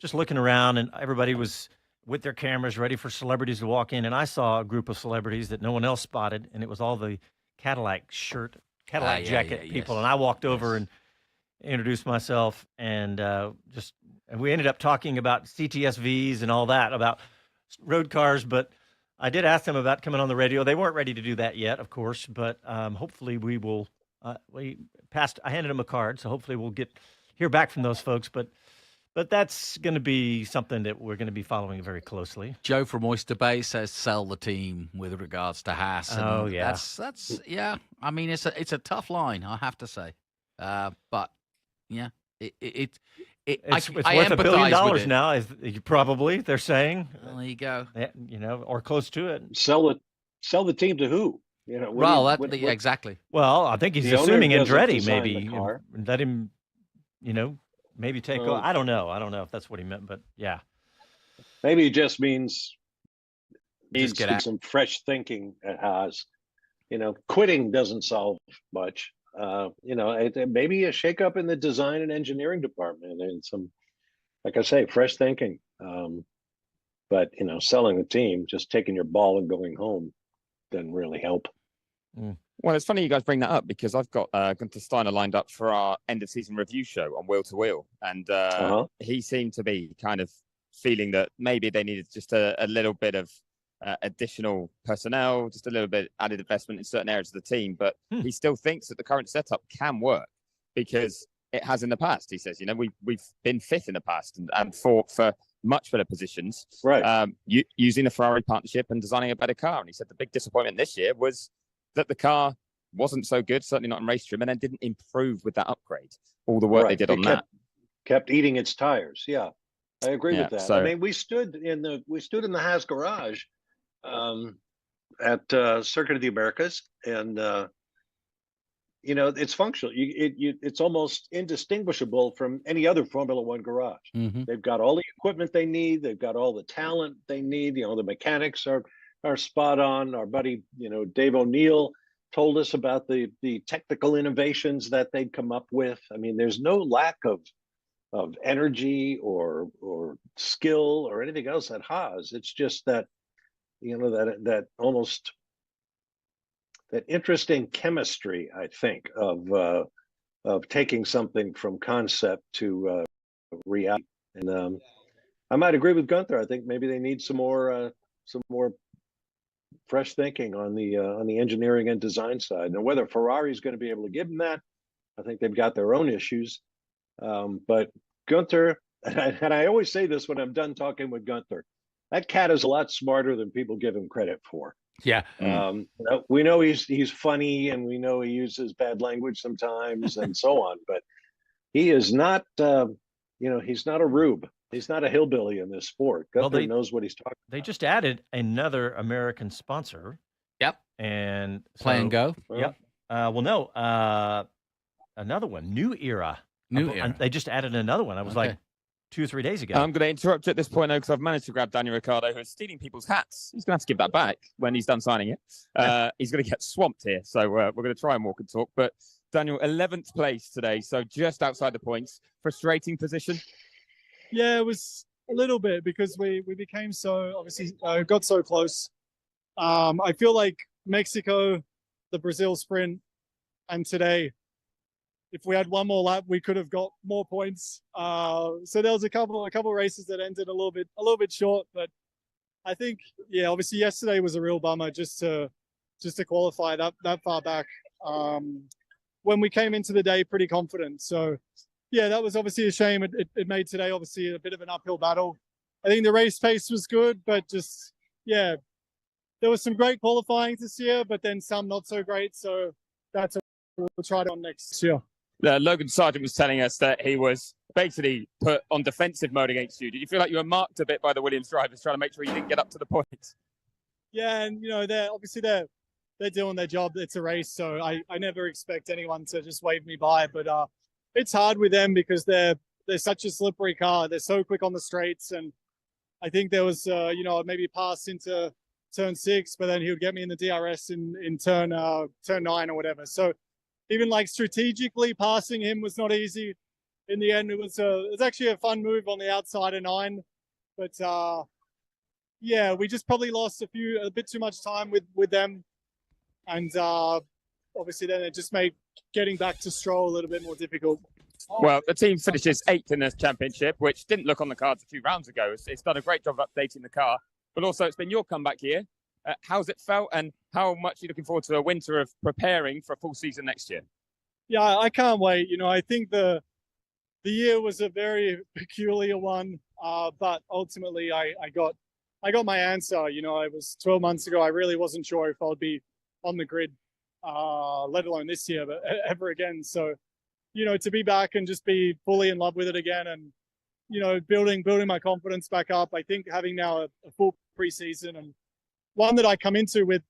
around, and everybody was with their cameras ready for celebrities to walk in. And I saw a group of celebrities that no one else spotted, and it was all the Cadillac jacket people. And I walked over and introduced myself, and we ended up talking about CTSVs and all that, about road cars. But I did ask them about coming on the radio. They weren't ready to do that yet, of course, but hopefully we will. I handed them a card, so hopefully we'll hear back from those folks. But that's going to be something that we're going to be following very closely. Joe from Oyster Bay says sell the team with regards to Haas. And that's yeah. It's a tough line, I have to say. But yeah, it's worth $1 billion now. Probably they're saying. Well, there you go. Or close to it. Sell the team to who? Exactly. Well, I think he's assuming Andretti maybe let him, maybe take over. I don't know if that's what he meant, but yeah. Maybe it just means some fresh thinking at Haas. Quitting doesn't solve much. Maybe a shakeup in the design and engineering department and some, like I say, fresh thinking. But selling the team, just taking your ball and going home, doesn't really help. Well, it's funny you guys bring that up because I've got Gunter Steiner lined up for our end of season review show on Wheel to Wheel, and he seemed to be kind of feeling that maybe they needed just a little bit of additional personnel, just a little bit added investment in certain areas of the team, but he still thinks that the current setup can work because it has in the past. He says, we've been fifth in the past and fought for much better positions, right? Using the Ferrari partnership and designing a better car. And he said the big disappointment this year was that the car wasn't so good, certainly not in race trim, and then didn't improve with that upgrade. All the work they did on that. kept eating its tires. Yeah, I agree Yeah, with that. so- I mean, we stood in the Haas garage at Circuit of the Americas, and it's functional. It's almost indistinguishable from any other Formula One garage. Mm-hmm. They've got all the equipment they need. They've got all the talent they need. The mechanics are spot on. Our buddy, Dave O'Neill told us about the technical innovations that they'd come up with. I mean, there's no lack of energy or skill or anything else at Haas. It's just that that almost that interesting chemistry, I think, of taking something from concept to reality. And I might agree with Gunther. I think maybe they need some more fresh thinking on the engineering and design side. Now, whether Ferrari's going to be able to give them that, I think they've got their own issues. But Gunther, and I always say this when I'm done talking with Gunther, that cat is a lot smarter than people give him credit for. Yeah. We know he's funny, and we know he uses bad language sometimes and so on, but he is not, he's not a rube. He's not a hillbilly in this sport. Gunther knows what he's talking about. They just added another American sponsor. Yep. And Plan Go. Yep. Another one, New Era. They just added another one. I was like 2 or 3 days ago. I'm going to interrupt you at this point now because I've managed to grab Daniel Ricciardo, who is stealing people's hats. He's going to have to give that back when he's done signing it. He's going to get swamped here. So we're going to try and walk and talk. But Daniel, 11th place today, so just outside the points. Frustrating position? Yeah, it was a little bit because we became so, obviously, got so close. I feel like Mexico, the Brazil sprint, and today, if we had one more lap, we could have got more points. So there was a couple races that ended a little bit short, but I think, yeah, obviously yesterday was a real bummer just to qualify that far back. When we came into the day pretty confident. So yeah, that was obviously a shame. It made today obviously a bit of an uphill battle. I think the race pace was good, but just, yeah, there was some great qualifying this year, but then some not so great. So that's what we'll try on next year. Logan Sargeant was telling us that he was basically put on defensive mode against you. Did you feel like you were marked a bit by the Williams drivers trying to make sure you didn't get up to the points? Yeah, and they're doing their job. It's a race, so I never expect anyone to just wave me by. But it's hard with them because they're such a slippery car. They're so quick on the straights, and I think there was maybe pass into turn 6, but then he would get me in the DRS in turn 9 or whatever. So even like strategically passing him was not easy. In the end, it was actually a fun move on the outside of 9, but yeah, we just probably lost a bit too much time with them, and obviously then it just made getting back to Stroll a little bit more difficult. Well, the team finishes 8th in this championship, which didn't look on the cards a few rounds ago. It's done a great job of updating the car, but also it's been your comeback year. How's it felt, and how much are you looking forward to a winter of preparing for a full season next year? Yeah, I can't wait. I think the year was a very peculiar one, but ultimately I got my answer. It was 12 months ago. I really wasn't sure if I'd be on the grid, let alone this year, but ever again. So, to be back and just be fully in love with it again, and building my confidence back up. I think having now a full preseason, and one that I come into with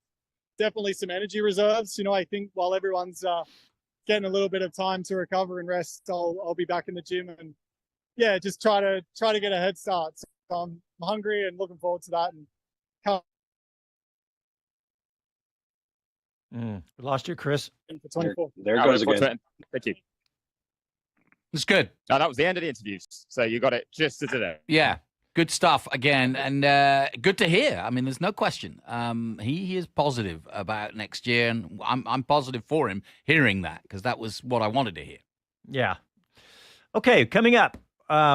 definitely some energy reserves. I think while everyone's getting a little bit of time to recover and rest, I'll be back in the gym and yeah, just try to get a head start. So I'm hungry and looking forward to that. And We lost you, Chris. For 24. There it goes again. Thank you. It's good. No, that was the end of the interviews. So you got it just as today. Yeah. Good stuff again, and good to hear. I mean, there's no question. He is positive about next year, and I'm positive for him hearing that, because that was what I wanted to hear. Yeah. Okay, coming up,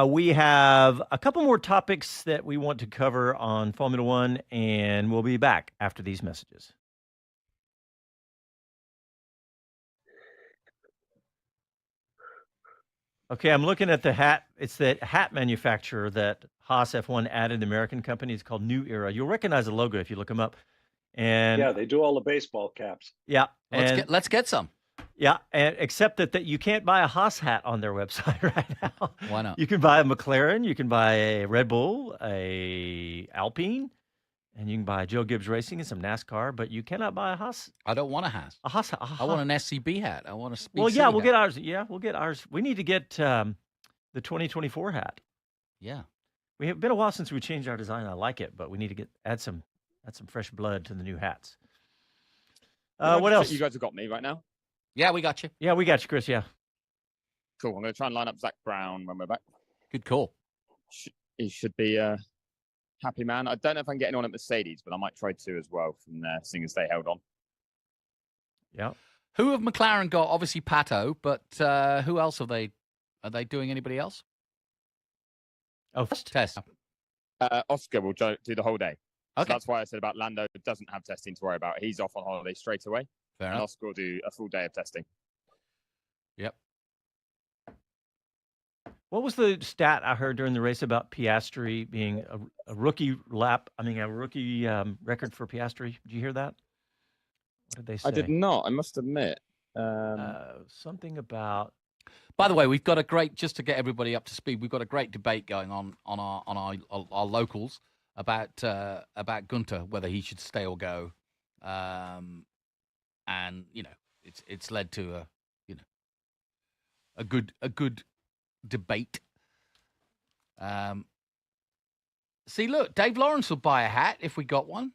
we have a couple more topics that we want to cover on Formula One, and we'll be back after these messages. Okay, I'm looking at the hat. It's that hat manufacturer that Haas F1 added, the American company. It's called New Era. You'll recognize the logo if you look them up. And yeah, they do all the baseball caps. Yeah, let's get some. Yeah, and except that you can't buy a Haas hat on their website right now. Why not? You can buy a McLaren, you can buy a Red Bull, a Alpine, and you can buy Joe Gibbs Racing and some NASCAR, but you cannot buy a Haas. I don't want a Haas. I want an SCB hat. I want a Speed Well, yeah, City we'll hat. get ours. Yeah, we'll get ours. We need to get the 2024 hat. Yeah. We have been a while since we changed our design. I like it, but we need to add some fresh blood to the new hats. What else? You guys have got me right now? Yeah, we got you. Yeah, we got you, Chris. Yeah. Cool. I'm going to try and line up Zach Brown when we're back. Good call. He should be a happy man. I don't know if I can get anyone at Mercedes, but I might try to as well from there, seeing as they held on. Yeah. Who have McLaren got? Obviously Pato, but who else have they? Are they doing anybody else? Oh, test. Oscar will do the whole day. Okay. So that's why I said about Lando doesn't have testing to worry about. He's off on holiday straight away. Fair and enough. Oscar will do a full day of testing. Yep. What was the stat I heard during the race about Piastri being a rookie lap? I mean, a rookie record for Piastri. Did you hear that? What did they say? I did not. I must admit. Something about. By the way, we've got a great, just to get everybody up to speed, we've got a great debate going on our locals about Gunter, whether he should stay or go, and it's led to a good debate. See, look, Dave Lawrence will buy a hat if we got one.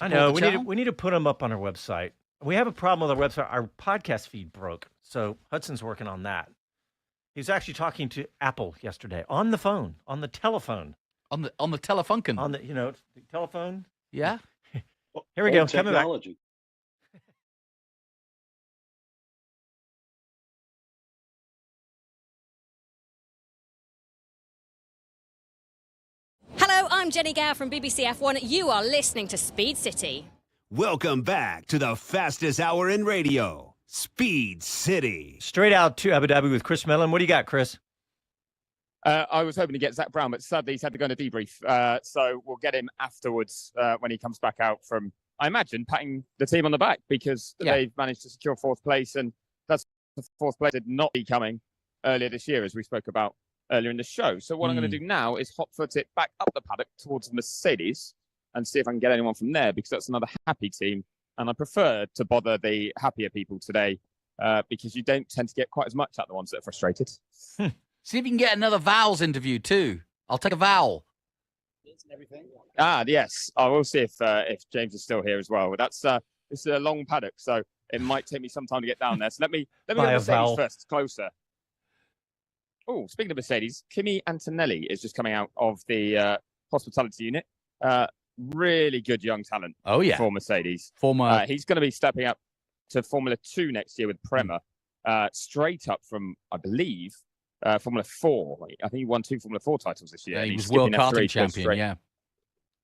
I know we need to put them up on our website. We have a problem with our website. Our podcast feed broke, so Hudson's working on that. He was actually talking to Apple yesterday on the phone, on the telephone, on the telefunken, on the the telephone. Yeah. Here we go. Technology. Hello, I'm Jenny Gow from BBC F1. You are listening to Speed City. Welcome back to the fastest hour in radio, Speed City. Straight out to Abu Dhabi with Chris Medland. What do you got, Chris? I was hoping to get Zach Brown, but sadly he's had to go on a debrief. So we'll get him afterwards when he comes back out from, I imagine, patting the team on the back because they've managed to secure fourth place. And that's the fourth place did not be coming earlier this year, as we spoke about earlier in the show. So what I'm going to do now is hot-foot it back up the paddock towards Mercedes and see if I can get anyone from there, because that's another happy team. And I prefer to bother the happier people today because you don't tend to get quite as much out of the ones that are frustrated. See if you can get another Vowels interview too. I'll take a vowel. Yes. I will see if James is still here as well. That's it's a long paddock, so it might take me some time to get down there. So let me go Mercedes first, closer. Oh, speaking of Mercedes, Kimi Antonelli is just coming out of the hospitality unit. Really good young talent. Oh yeah, for Mercedes. He's going to be stepping up to Formula 2 next year with Prema, straight up from, I believe, Formula 4. I think he won 2 Formula 4 titles this year. Yeah, he was World Karting Champion.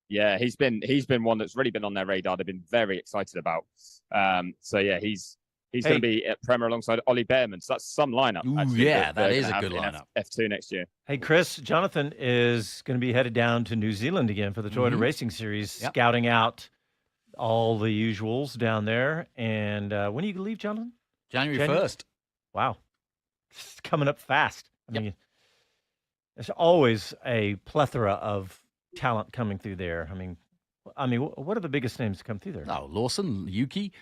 Yeah, he's been one that's really been on their radar. They've been very excited about. So yeah, he's going to be at Prema alongside Ollie Behrman. So that's some lineup. Ooh, yeah, that is a good lineup. F2 next year. Hey, Chris, Jonathan is going to be headed down to New Zealand again for the Toyota Racing Series, scouting out all the usuals down there. And when are you going to leave, Jonathan? January 1st. Wow. It's coming up fast. I mean, there's always a plethora of talent coming through there. I mean, what are the biggest names to come through there? Oh, Lawson, Yuki,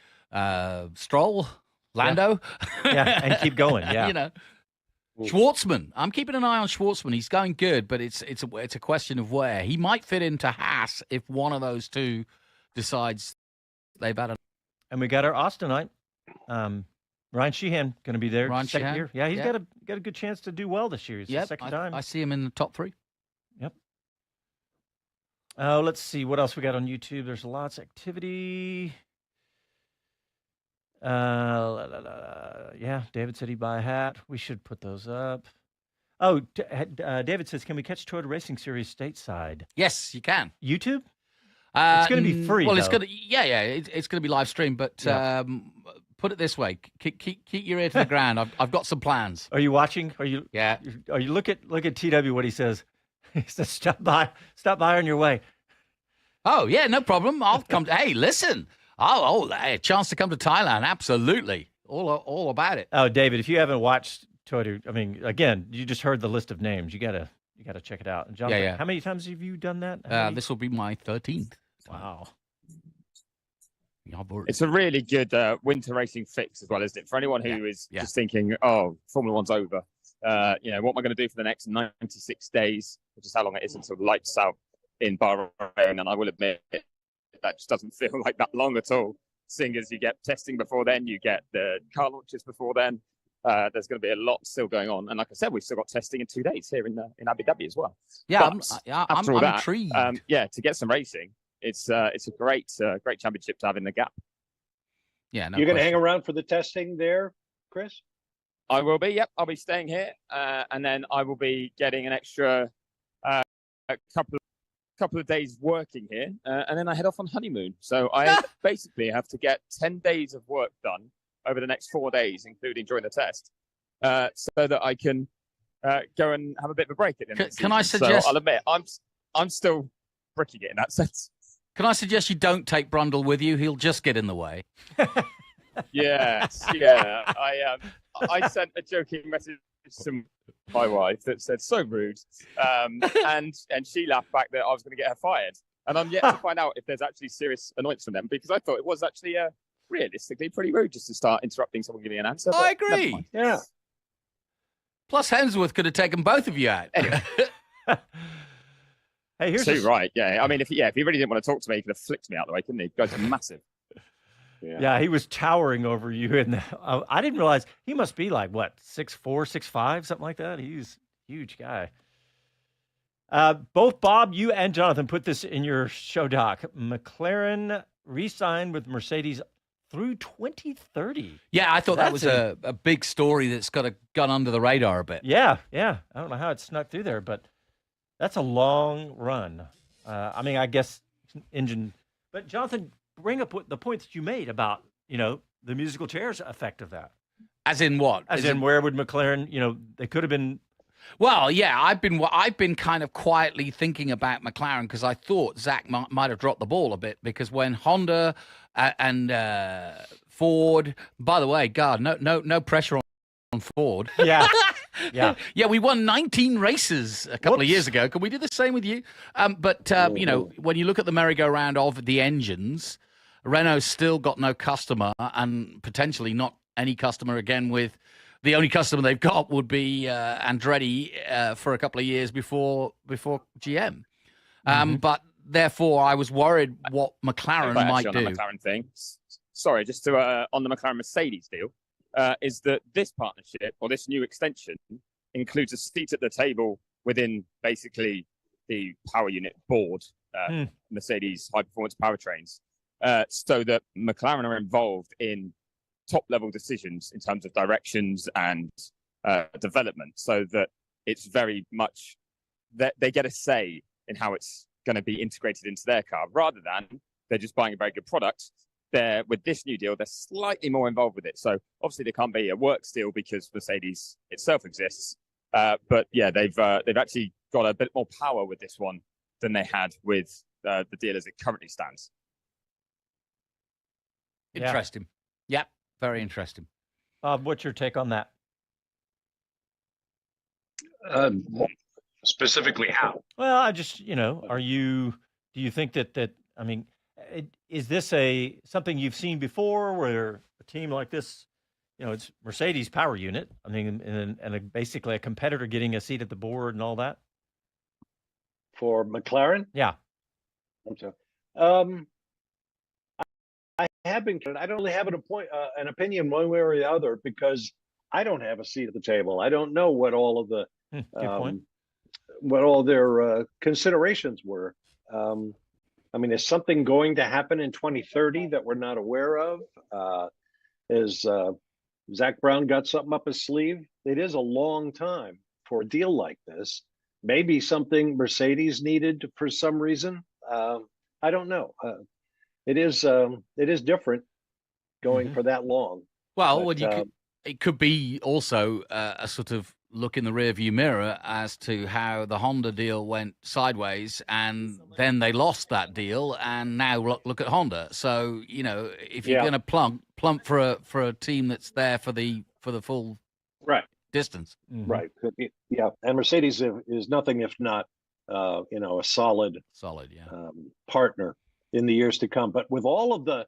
Stroll, Lando. Yeah, and keep going. Yeah. Schwartzman. I'm keeping an eye on Schwartzman. He's going good, but it's a question of where. He might fit into Haas if one of those two decides they've had And we got our Austinite. Ryan Sheehan going to be there. Ryan second Sheehan. year. Yeah, he's got a good chance to do well this year. It's the second time. I see him in the top 3. Yep. Oh, let's see what else we got on YouTube. There's lots of activity. Yeah, David said he'd buy a hat. We should put those up. Oh, David says, can we catch Toyota Racing Series stateside? Yes, you can. YouTube? It's going to be free. Well, it's going to it's going to be live stream, but put it this way: keep your ear to the ground. I've got some plans. Are you watching? Are you? Yeah. Are you look at TW? What he says? He says, stop by on your way. Oh yeah, no problem. I'll come. Hey, listen. A chance to come to Thailand. Absolutely. all about it. Oh, David, if you haven't watched Toto, I mean, again, you just heard the list of names. You gotta check it out. And Jonathan, how many times have you done that? This will be my 13th. Wow. It's a really good winter racing fix as well, isn't it? For anyone who is just thinking, oh, Formula One's over. What am I going to do for the next 96 days, which is how long it is until the lights out in Bahrain? And I will admit, that just doesn't feel like that long at all. Seeing as you get testing before then, you get the car launches before then. There's going to be a lot still going on. And like I said, we've still got testing in 2 days here in Abu Dhabi as well. Yeah, I'm intrigued. To get some racing, it's a great championship to have in the gap. Yeah, you're going to hang around for the testing there, Chris? I will be. Yep, I'll be staying here, and then I will be getting an extra a couple of days working here, and then I head off on honeymoon. So I basically have to get 10 days of work done over the next 4 days, including during the test, so that I can go and have a bit of a break at the end of the season. Can I suggest? So I'll admit, I'm still bricking it in that sense. Can I suggest you don't take Brundle with you? He'll just get in the way. Yes, yeah. I sent a joking message to my wife that said "so rude," and she laughed back that I was going to get her fired. And I'm yet to find out if there's actually serious annoyance from them, because I thought it was actually realistically pretty rude just to start interrupting someone giving an answer. I agree. Yeah. Plus, Hemsworth could have taken both of you out. Anyway. Hey, here's too right. Yeah, I mean, if he really didn't want to talk to me, he could have flicked me out of the way, couldn't he? Guys are massive. Yeah, he was towering over you, and I didn't realize he must be like what 6'4", 6'5", something like that. He's a huge guy. Both Bob, you and Jonathan put this in your show doc. McLaren re-signed with Mercedes through 2030. Yeah, I thought that was a big story that's gone under the radar a bit. Yeah. I don't know how it snuck through there, but that's a long run. I mean, I guess engine. But Jonathan, bring up the point that you made about the musical chairs effect of that. As in what? As in where would McLaren? They could have been. Well, yeah, I've been kind of quietly thinking about McLaren because I thought Zach might have dropped the ball a bit, because when Honda and Ford, by the way, God, no pressure on Ford. Yeah. Yeah, we won 19 races a couple of years ago. Can we do the same with you? But when you look at the merry-go-round of the engines, Renault's still got no customer, and potentially not any customer again. With the only customer they've got would be Andretti for a couple of years before GM. But therefore, I was worried what McLaren might do. On the McLaren thing, sorry, just to on the McLaren Mercedes deal. Is that this partnership or this new extension includes a seat at the table within basically the power unit board, Mercedes high-performance powertrains, so that McLaren are involved in top-level decisions in terms of directions and development, so that it's very much that they get a say in how it's going to be integrated into their car, rather than they're just buying a very good product. With this new deal, they're slightly more involved with it. So obviously there can't be a works deal because Mercedes itself exists. But yeah, they've actually got a bit more power with this one than they had with the deal as it currently stands. Interesting. Yeah, very interesting. What's your take on that? Specifically how? Well, I just, do you think that I mean, is this something you've seen before, where a team like this, it's Mercedes power unit, I mean, and basically a competitor getting a seat at the board and all that? For McLaren? Yeah. I'm sorry. I have been. I don't really have an opinion one way or the other, because I don't have a seat at the table. I don't know what all of the what all their considerations were. I mean, is something going to happen in 2030 that we're not aware of? Is Zach Brown got something up his sleeve? It is a long time for a deal like this. Maybe something Mercedes needed for some reason. I don't know. It is different going for that long. Well, it could be also a sort of look in the rearview mirror as to how the Honda deal went sideways, and then they lost that deal, and now look at Honda. So if you're going to plunk plump for a team that's there for the full distance. Mm-hmm. Right. Yeah. And Mercedes is nothing if not, a solid partner in the years to come. But with all of the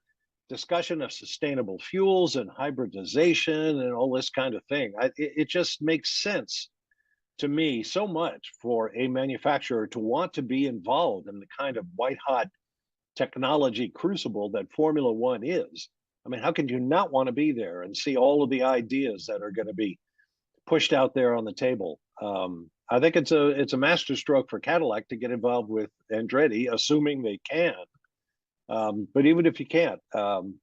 discussion of sustainable fuels and hybridization and all this kind of thing, it just makes sense to me so much for a manufacturer to want to be involved in the kind of white hot technology crucible that Formula One is. I mean, how could you not want to be there and see all of the ideas that are going to be pushed out there on the table? I think it's a masterstroke for Cadillac to get involved with Andretti, assuming they can. But even if you can't,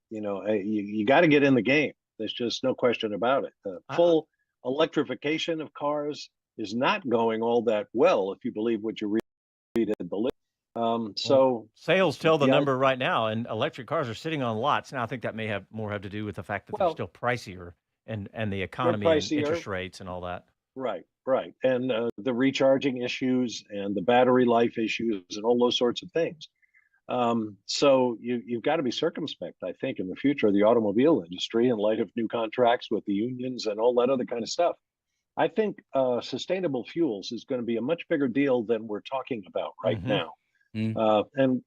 you got to get in the game. There's just no question about it. Full electrification of cars is not going all that well, if you believe what you read at the list. Sales tell the number right now, and electric cars are sitting on lots. Now, I think that may have to do with the fact that they're still pricier and the economy and interest rates and all that. Right. And the recharging issues and the battery life issues and all those sorts of things. So you've got to be circumspect, I think, in the future of the automobile industry in light of new contracts with the unions and all that other kind of stuff. I think sustainable fuels is going to be a much bigger deal than we're talking about right now. And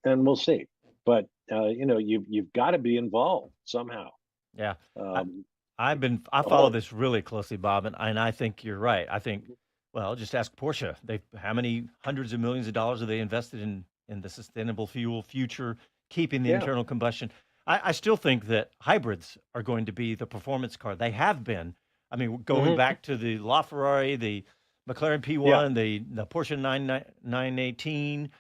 we'll see. But, you've got to be involved somehow. Yeah. I follow this really closely, Bob, and I think you're right. I think, just ask Porsche. How many hundreds of millions of dollars have they invested in the sustainable fuel future, keeping the internal combustion? I still think that hybrids are going to be the performance car. They have been. I mean, going back to the LaFerrari, the McLaren P1, the Porsche 918,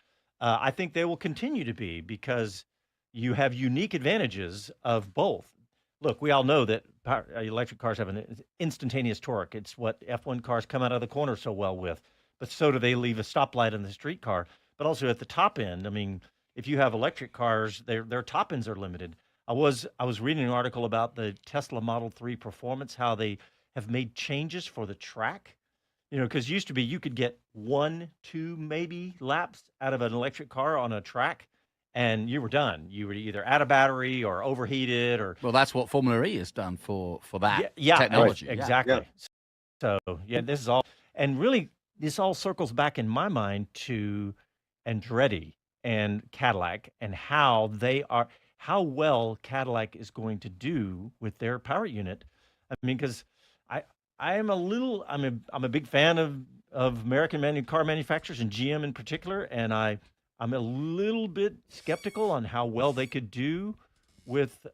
I think they will continue to be because you have unique advantages of both. Look, we all know that electric cars have an instantaneous torque. It's what F1 cars come out of the corner so well with. But so do they leave a stoplight in the street car. But also at the top end, I mean, if you have electric cars, their top ends are limited. I was reading an article about the Tesla Model 3 performance, how they have made changes for the track. Because used to be you could get 1, 2, maybe laps out of an electric car on a track, and you were done. You were either out of battery or overheated, or that's what Formula E has done for that technology. Right, exactly. So this is all, and really this all circles back in my mind to Andretti and Cadillac and how well Cadillac is going to do with their power unit. I mean, because I'm a big fan of American car manufacturers and GM in particular, and I'm a little bit skeptical on how well they could do with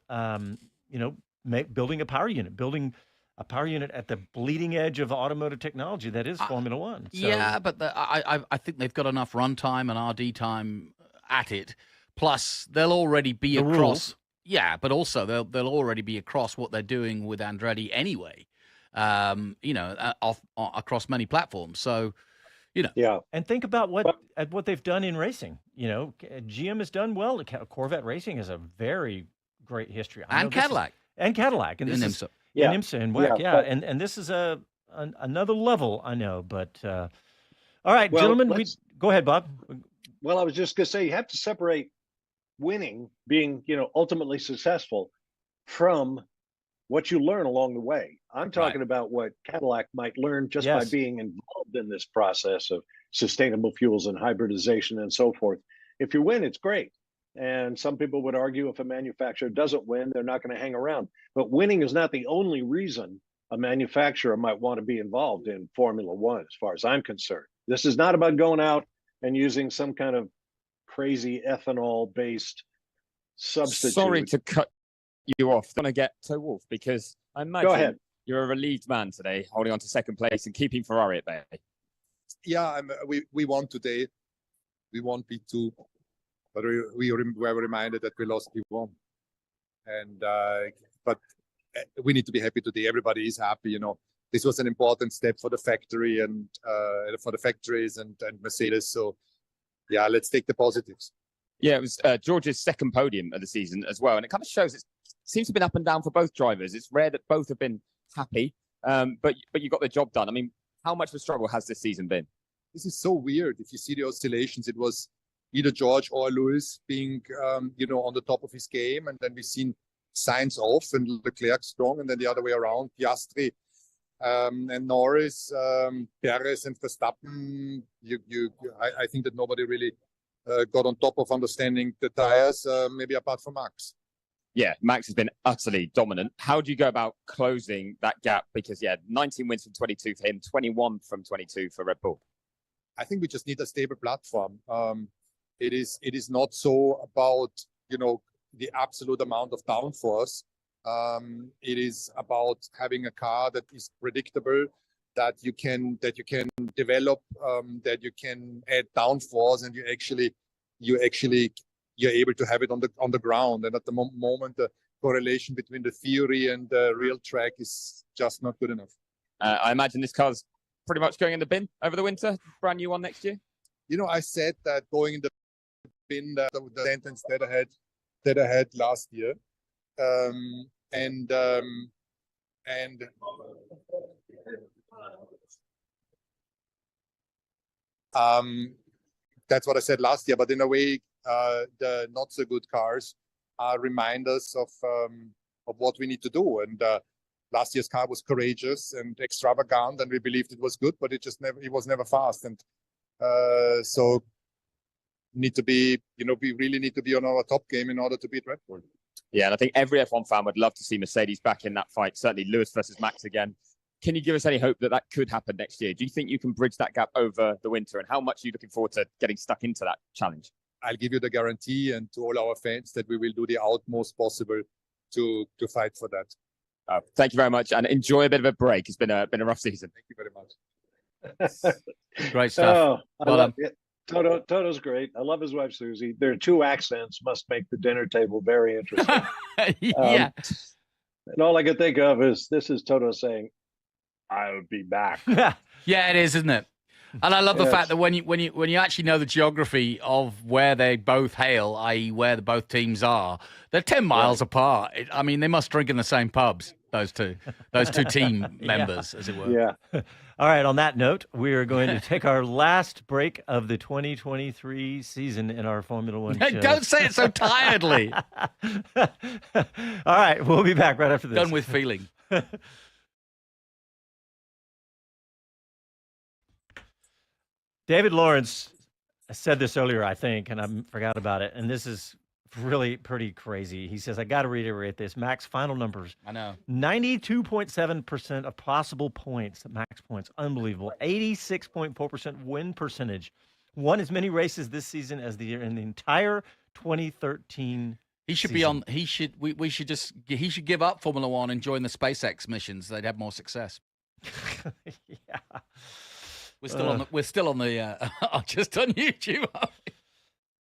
building a power unit at the bleeding edge of automotive technology that is Formula One. So, yeah, but I think they've got enough runtime and RD time at it. Plus, they'll already be across. Rules. Yeah, but also they'll already be across what they're doing with Andretti anyway. Across many platforms. So, and think about what they've done in racing. GM has done well. Corvette Racing has a very great history. And Cadillac. And IMSA. IMSA and WEC, and this is another level, I know. But all right, gentlemen, go ahead, Bob. Well, I was just going to say you have to separate winning, being ultimately successful, from what you learn along the way. I'm talking about what Cadillac might learn just by being involved in this process of sustainable fuels and hybridization and so forth. If you win, it's great. And some people would argue if a manufacturer doesn't win, they're not going to hang around. But winning is not the only reason a manufacturer might want to be involved in Formula One, as far as I'm concerned. This is not about going out and using some kind of crazy ethanol-based substitute. Sorry to cut you off. I'm going to get Toto Wolff because I imagine you're a relieved man today, holding on to second place and keeping Ferrari at bay. Yeah, we won today. We won P2, but we were reminded that we lost P1. And but we need to be happy today. Everybody is happy. This was an important step for the factory and for the factories and Mercedes. So yeah, let's take the positives. Yeah, it was George's second podium of the season as well, and it kind of shows it seems to have been up and down for both drivers. It's rare that both have been happy, but you got the job done. I mean, how much of a struggle has this season been? This is so weird. If you see the oscillations, it was either George or Lewis being, on the top of his game, and then we've seen Sainz off and Leclerc strong, and then the other way around, Piastri and Norris, Perez and Verstappen. I think that nobody really got on top of understanding the tires, maybe apart from Max. Yeah, Max has been utterly dominant. How do you go about closing that gap? Because 19 wins from 22 for him, 21 from 22 for Red Bull. I think we just need a stable platform. It is not so about the absolute amount of downforce. It is about having a car that is predictable, that you can develop, that you can add downforce, and you're able to have it on the ground. And at the moment, the correlation between the theory and the real track is just not good enough. I imagine this car's pretty much going in the bin over the winter. Brand new one next year. I said that going in the bin, the sentence that I had last year, that's what I said last year. But in a way, the not so good cars are reminders of what we need to do. And last year's car was courageous and extravagant, and we believed it was good, but it was never fast. And so need to be, we really need to be on our top game in order to beat Red Bull. Yeah, and I think every F1 fan would love to see Mercedes back in that fight. Certainly Lewis versus Max again. Can you give us any hope that could happen next year? Do you think you can bridge that gap over the winter? And how much are you looking forward to getting stuck into that challenge? I'll give you the guarantee, and to all our fans, that we will do the utmost possible to fight for that. Thank you very much, and enjoy a bit of a break. It's been a rough season. Thank you very much. Great stuff. Toto's great. I love his wife Susie. Their two accents must make the dinner table very interesting. Yeah. And all I could think of is this is Toto saying, "I'll be back." Yeah, it is, isn't it? And I love the fact that when you actually know the geography of where they both hail, i.e., where the both teams are, they're 10 miles apart. I mean, they must drink in the same pubs. Those two team members, as it were. Yeah. All right. On that note, we are going to take our last break of the 2023 season in our Formula One show. Don't say it so tiredly. All right. We'll be back right after this. Done with feeling. David Lawrence said this earlier, I think, and I forgot about it. And this is really pretty crazy. He says, I got to reiterate this. Max final numbers. I know. 92.7% of possible points, max points. Unbelievable. 86.4% win percentage. Won as many races this season as in the entire 2013 He should season. be on. He should. We should just. He should give up Formula One and join the SpaceX missions. They'd have more success. Yeah. We're still on the just on YouTube.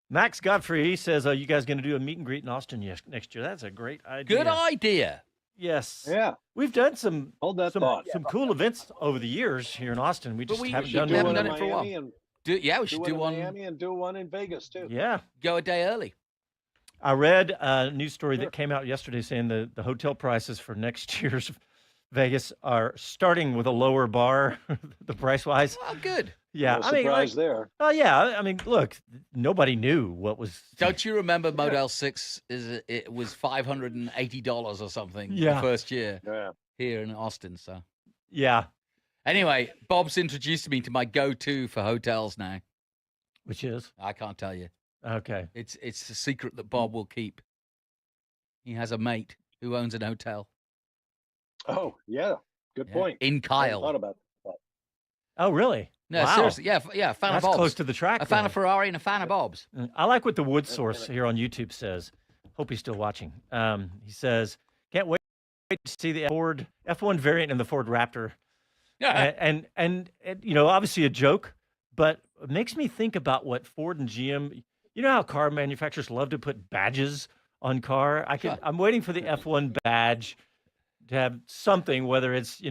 Max Godfrey says, "Are you guys going to do a meet and greet in Austin next year?" That's a great idea. Good idea. Yes. Yeah. We've done some some cool events over the years here in Austin. We just haven't done it for a while. We should do one in Miami and do one in Vegas too. Yeah. Go a day early. I read a news story that came out yesterday saying the hotel prices for next year's Vegas are starting with a lower bar, the price-wise. Oh, good. Yeah, No surprise there. Oh, yeah. I mean, look, nobody knew what was. Don't you remember Model 6? It was $580 or something the first year here in Austin. So yeah. Anyway, Bob's introduced me to my go-to for hotels now. Which is? I can't tell you. Okay. It's a secret that Bob will keep. He has a mate who owns an hotel. Oh, yeah. Good point. In Kyle. I hadn't thought about that. Oh, really? No, wow. seriously. Yeah, a fan of Bob's. That's close to the track. A fan of Ferrari and a fan of Bob's. I like what the Wood Source here on YouTube says. Hope he's still watching. He says, can't wait to see the Ford F1 variant in the Ford Raptor. Yeah. And obviously a joke, but it makes me think about what Ford and GM, you know how car manufacturers love to put badges on car? I'm waiting for the F1 badge to have something, whether it's,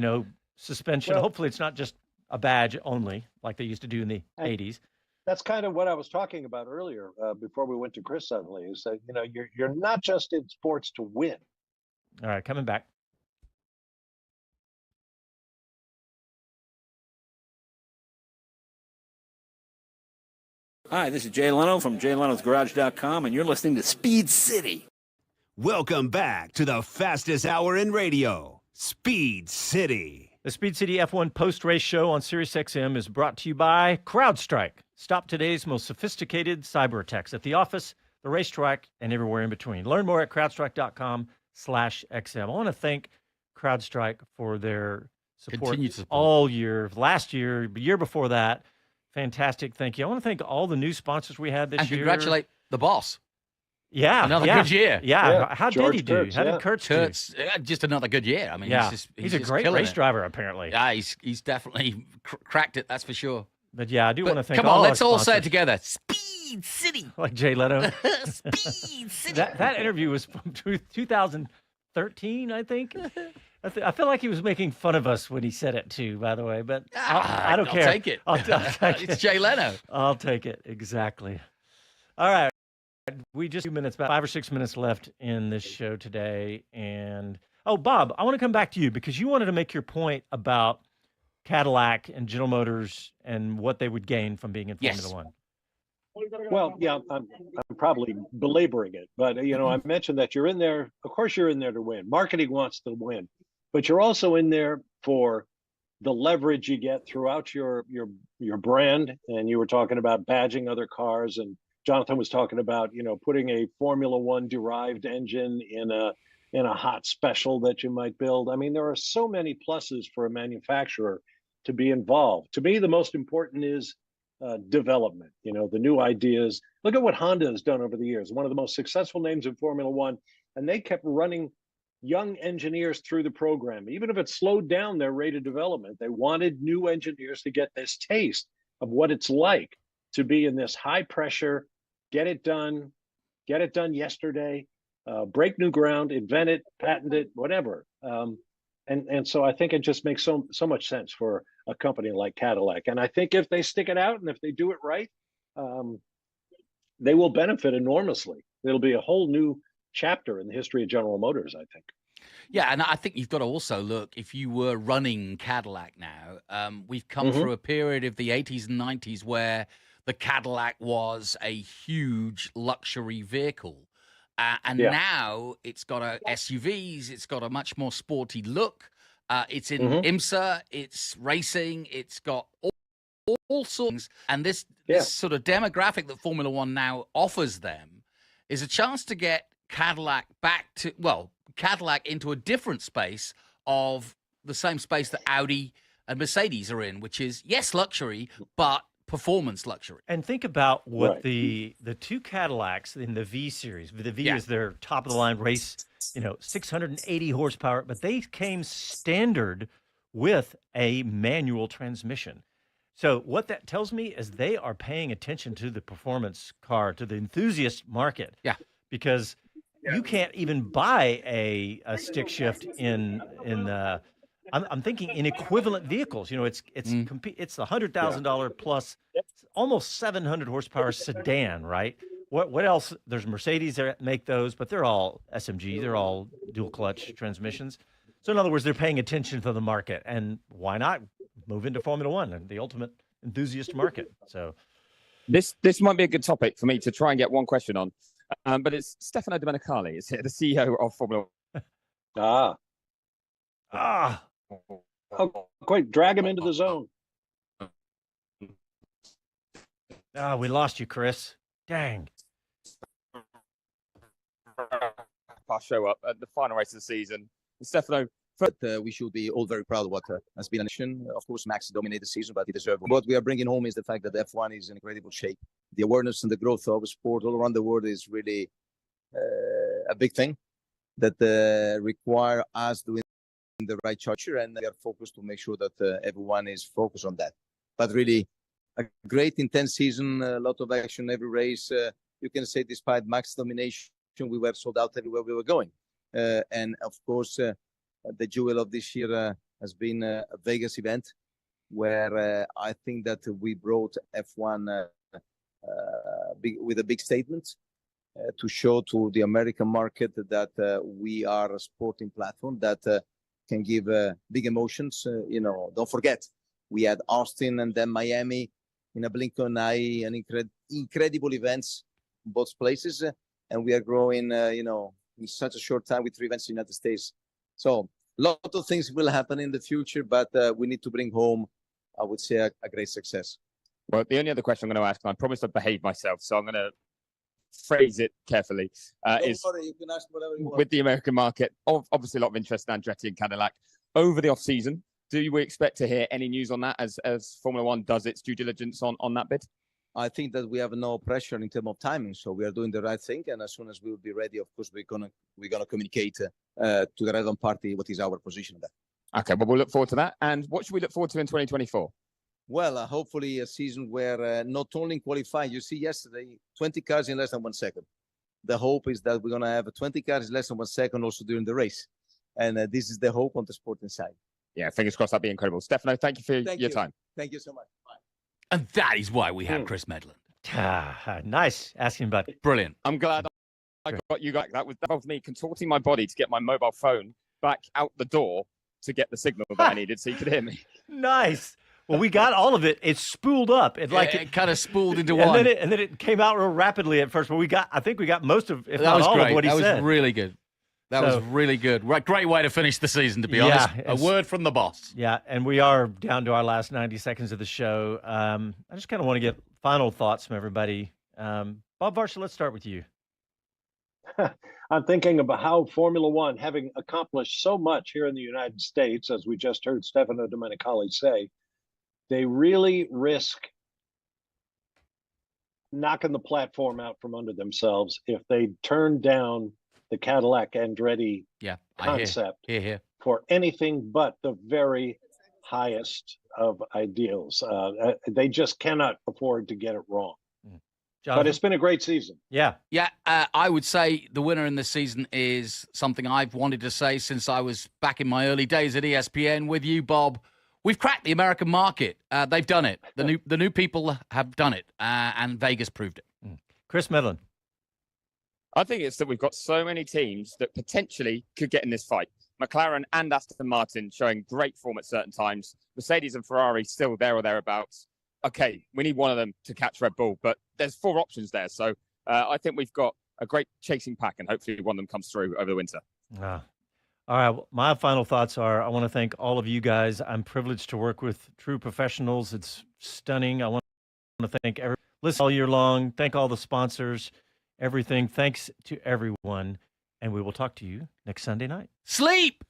suspension. Well, hopefully it's not just a badge only like they used to do in the 80s. That's kind of what I was talking about earlier before we went to Chris suddenly, is that, you're not just in sports to win. All right, coming back. Hi, this is Jay Leno from JayLenosGarage.com, and you're listening to Speed City. Welcome back to the fastest hour in radio, Speed City. The Speed City F1 post-race show on SiriusXM is brought to you by CrowdStrike. Stop today's most sophisticated cyber attacks at the office, the racetrack, and everywhere in between. Learn more at crowdstrike.com/XM. I want to thank CrowdStrike for their support all year. Last year, the year before that, fantastic. Thank you. I want to thank all the new sponsors we had this year. And congratulate the boss. Yeah. Another good year. Yeah. How George did he do? Kurtz, How did Kurtz do? Just another good year. I mean, he's a great race driver, apparently. Yeah, he's definitely cracked it, that's for sure. But yeah, I do want to thank come on, our let's all sponsors. say it together. Speed City. Like Jay Leno. Speed City. That interview was from 2013, I think. I feel like he was making fun of us when he said it too, by the way, but I don't care. I'll take it. I'll take it. It's Jay Leno. I'll take it. Exactly. All right. We just 2 minutes, about 5 or 6 minutes left in this show today. And, Bob, I want to come back to you because you wanted to make your point about Cadillac and General Motors and what they would gain from being in Formula One. Well, yeah, I'm probably belaboring it, but I mentioned that you're in there. Of course, you're in there to win. Marketing wants to win, but you're also in there for the leverage you get throughout your brand. And you were talking about badging other cars, and Jonathan was talking about putting a Formula One derived engine in a hot special that you might build. I mean, there are so many pluses for a manufacturer to be involved. To me, the most important is development, the new ideas. Look at what Honda has done over the years. One of the most successful names in Formula One, and they kept running young engineers through the program. Even if it slowed down their rate of development, they wanted new engineers to get this taste of what it's like to be in this high pressure, get it done yesterday, break new ground, invent it, patent it, whatever. And so I think it just makes so much sense for a company like Cadillac. And I think if they stick it out and if they do it right, they will benefit enormously. It'll be a whole new chapter in the history of General Motors, I think. Yeah, and I think you've got to also look, if you were running Cadillac now, we've come through a period of the 80s and 90s where the Cadillac was a huge luxury vehicle. Now it's got SUVs, it's got a much more sporty look. It's in IMSA, it's racing, it's got all sorts. And this sort of demographic that Formula One now offers them is a chance to get Cadillac Cadillac into a different space of the same space that Audi and Mercedes are in, which is, yes, luxury, but performance luxury. And think about what the two Cadillacs in the V series. The V is their top of the line race, 680 horsepower, but they came standard with a manual transmission. So what that tells me is they are paying attention to the performance car, to the enthusiast market. Yeah. Because you can't even buy a stick shift in I'm thinking in equivalent vehicles. It's the $100,000 plus almost 700 horsepower sedan, right? What else? There's Mercedes that make those, but they're all SMG. They're all dual clutch transmissions. So in other words, they're paying attention to the market, and why not move into Formula One and the ultimate enthusiast market? So this might be a good topic for me to try and get one question on, but it's Stefano Domenicali, is the CEO of Formula One. Oh, quick, drag him into the zone. We lost you, Chris. Dang. I'll show up at the final race of the season. Stefano. But we should be all very proud of what has been an action. Of course, Max dominated the season, but he deserved it. What we are bringing home is the fact that F1 is in incredible shape. The awareness and the growth of sport all around the world is really a big thing that require us doing the right structure, and we are focused to make sure that everyone is focused on that. But really, a great intense season, a lot of action every race. You can say despite Max domination, we were sold out everywhere we were going. And of course, the jewel of this year has been a Vegas event, where I think that we brought F1 with a big statement to show to the American market that we are a sporting platform that can give big emotions. Don't forget, we had Austin and then Miami in a blink of an eye, incredible events in both places, and we are growing, in such a short time with 3 events in the United States. So a lot of things will happen in the future, but we need to bring home, I would say, a great success. Well, the only other question I'm going to ask, and I promised I'd behave myself, so I'm going to phrase it carefully, is Don't worry, you can ask whatever you want. with the American market, obviously a lot of interest in Andretti and Cadillac. Over the off-season, do we expect to hear any news on that as Formula One does its due diligence on that bid? I think that we have no pressure in terms of timing, so we are doing the right thing. And as soon as we will be ready, of course, we're gonna communicate to the relevant party what is our position on that. Okay, well, we'll look forward to that. And what should we look forward to in 2024? Well, hopefully a season where not only qualify. You see, yesterday 20 cars in less than 1 second. The hope is that we're gonna have 20 cars in less than 1 second also during the race, and this is the hope on the sporting side. Yeah, fingers crossed. That'd be incredible. Stefano, thank you for your time. Thank you so much. Bye. And that is why we have Chris Medland. Nice asking about it. Brilliant. I'm glad I got you back. That was me contorting my body to get my mobile phone back out the door to get the signal that I needed so you could hear me. Nice. Well, we got all of it. It spooled up. It kind of spooled into and one. Then it came out real rapidly at first. But I think we got most of, if that not was all great. of what he said. That was really good. That was really good. Right, great way to finish the season, to be honest. A word from the boss. Yeah, and we are down to our last 90 seconds of the show. I just kind of want to get final thoughts from everybody. Bob Varsha, let's start with you. I'm thinking about how Formula One, having accomplished so much here in the United States, as we just heard Stefano Domenicali say, they really risk knocking the platform out from under themselves if they turn down the Cadillac Andretti concept for anything but the very highest of ideals. They just cannot afford to get it wrong. Jonathan? But it's been a great season. Yeah, I would say the winner in this season is something I've wanted to say since I was back in my early days at ESPN with you, Bob. We've cracked the American market. They've done it. The new people have done it, and Vegas proved it. Chris Medland. I think it's that we've got so many teams that potentially could get in this fight. McLaren and Aston Martin showing great form at certain times. Mercedes and Ferrari still there or thereabouts. Okay, we need one of them to catch Red Bull, but there's 4 options there. So I think we've got a great chasing pack, and hopefully one of them comes through over the winter. All right, well, my final thoughts are, I want to thank all of you guys. I'm privileged to work with true professionals. It's stunning. I want to thank everyone listening all year long. Thank all the sponsors. Everything. Thanks to everyone. And we will talk to you next Sunday night. Sleep!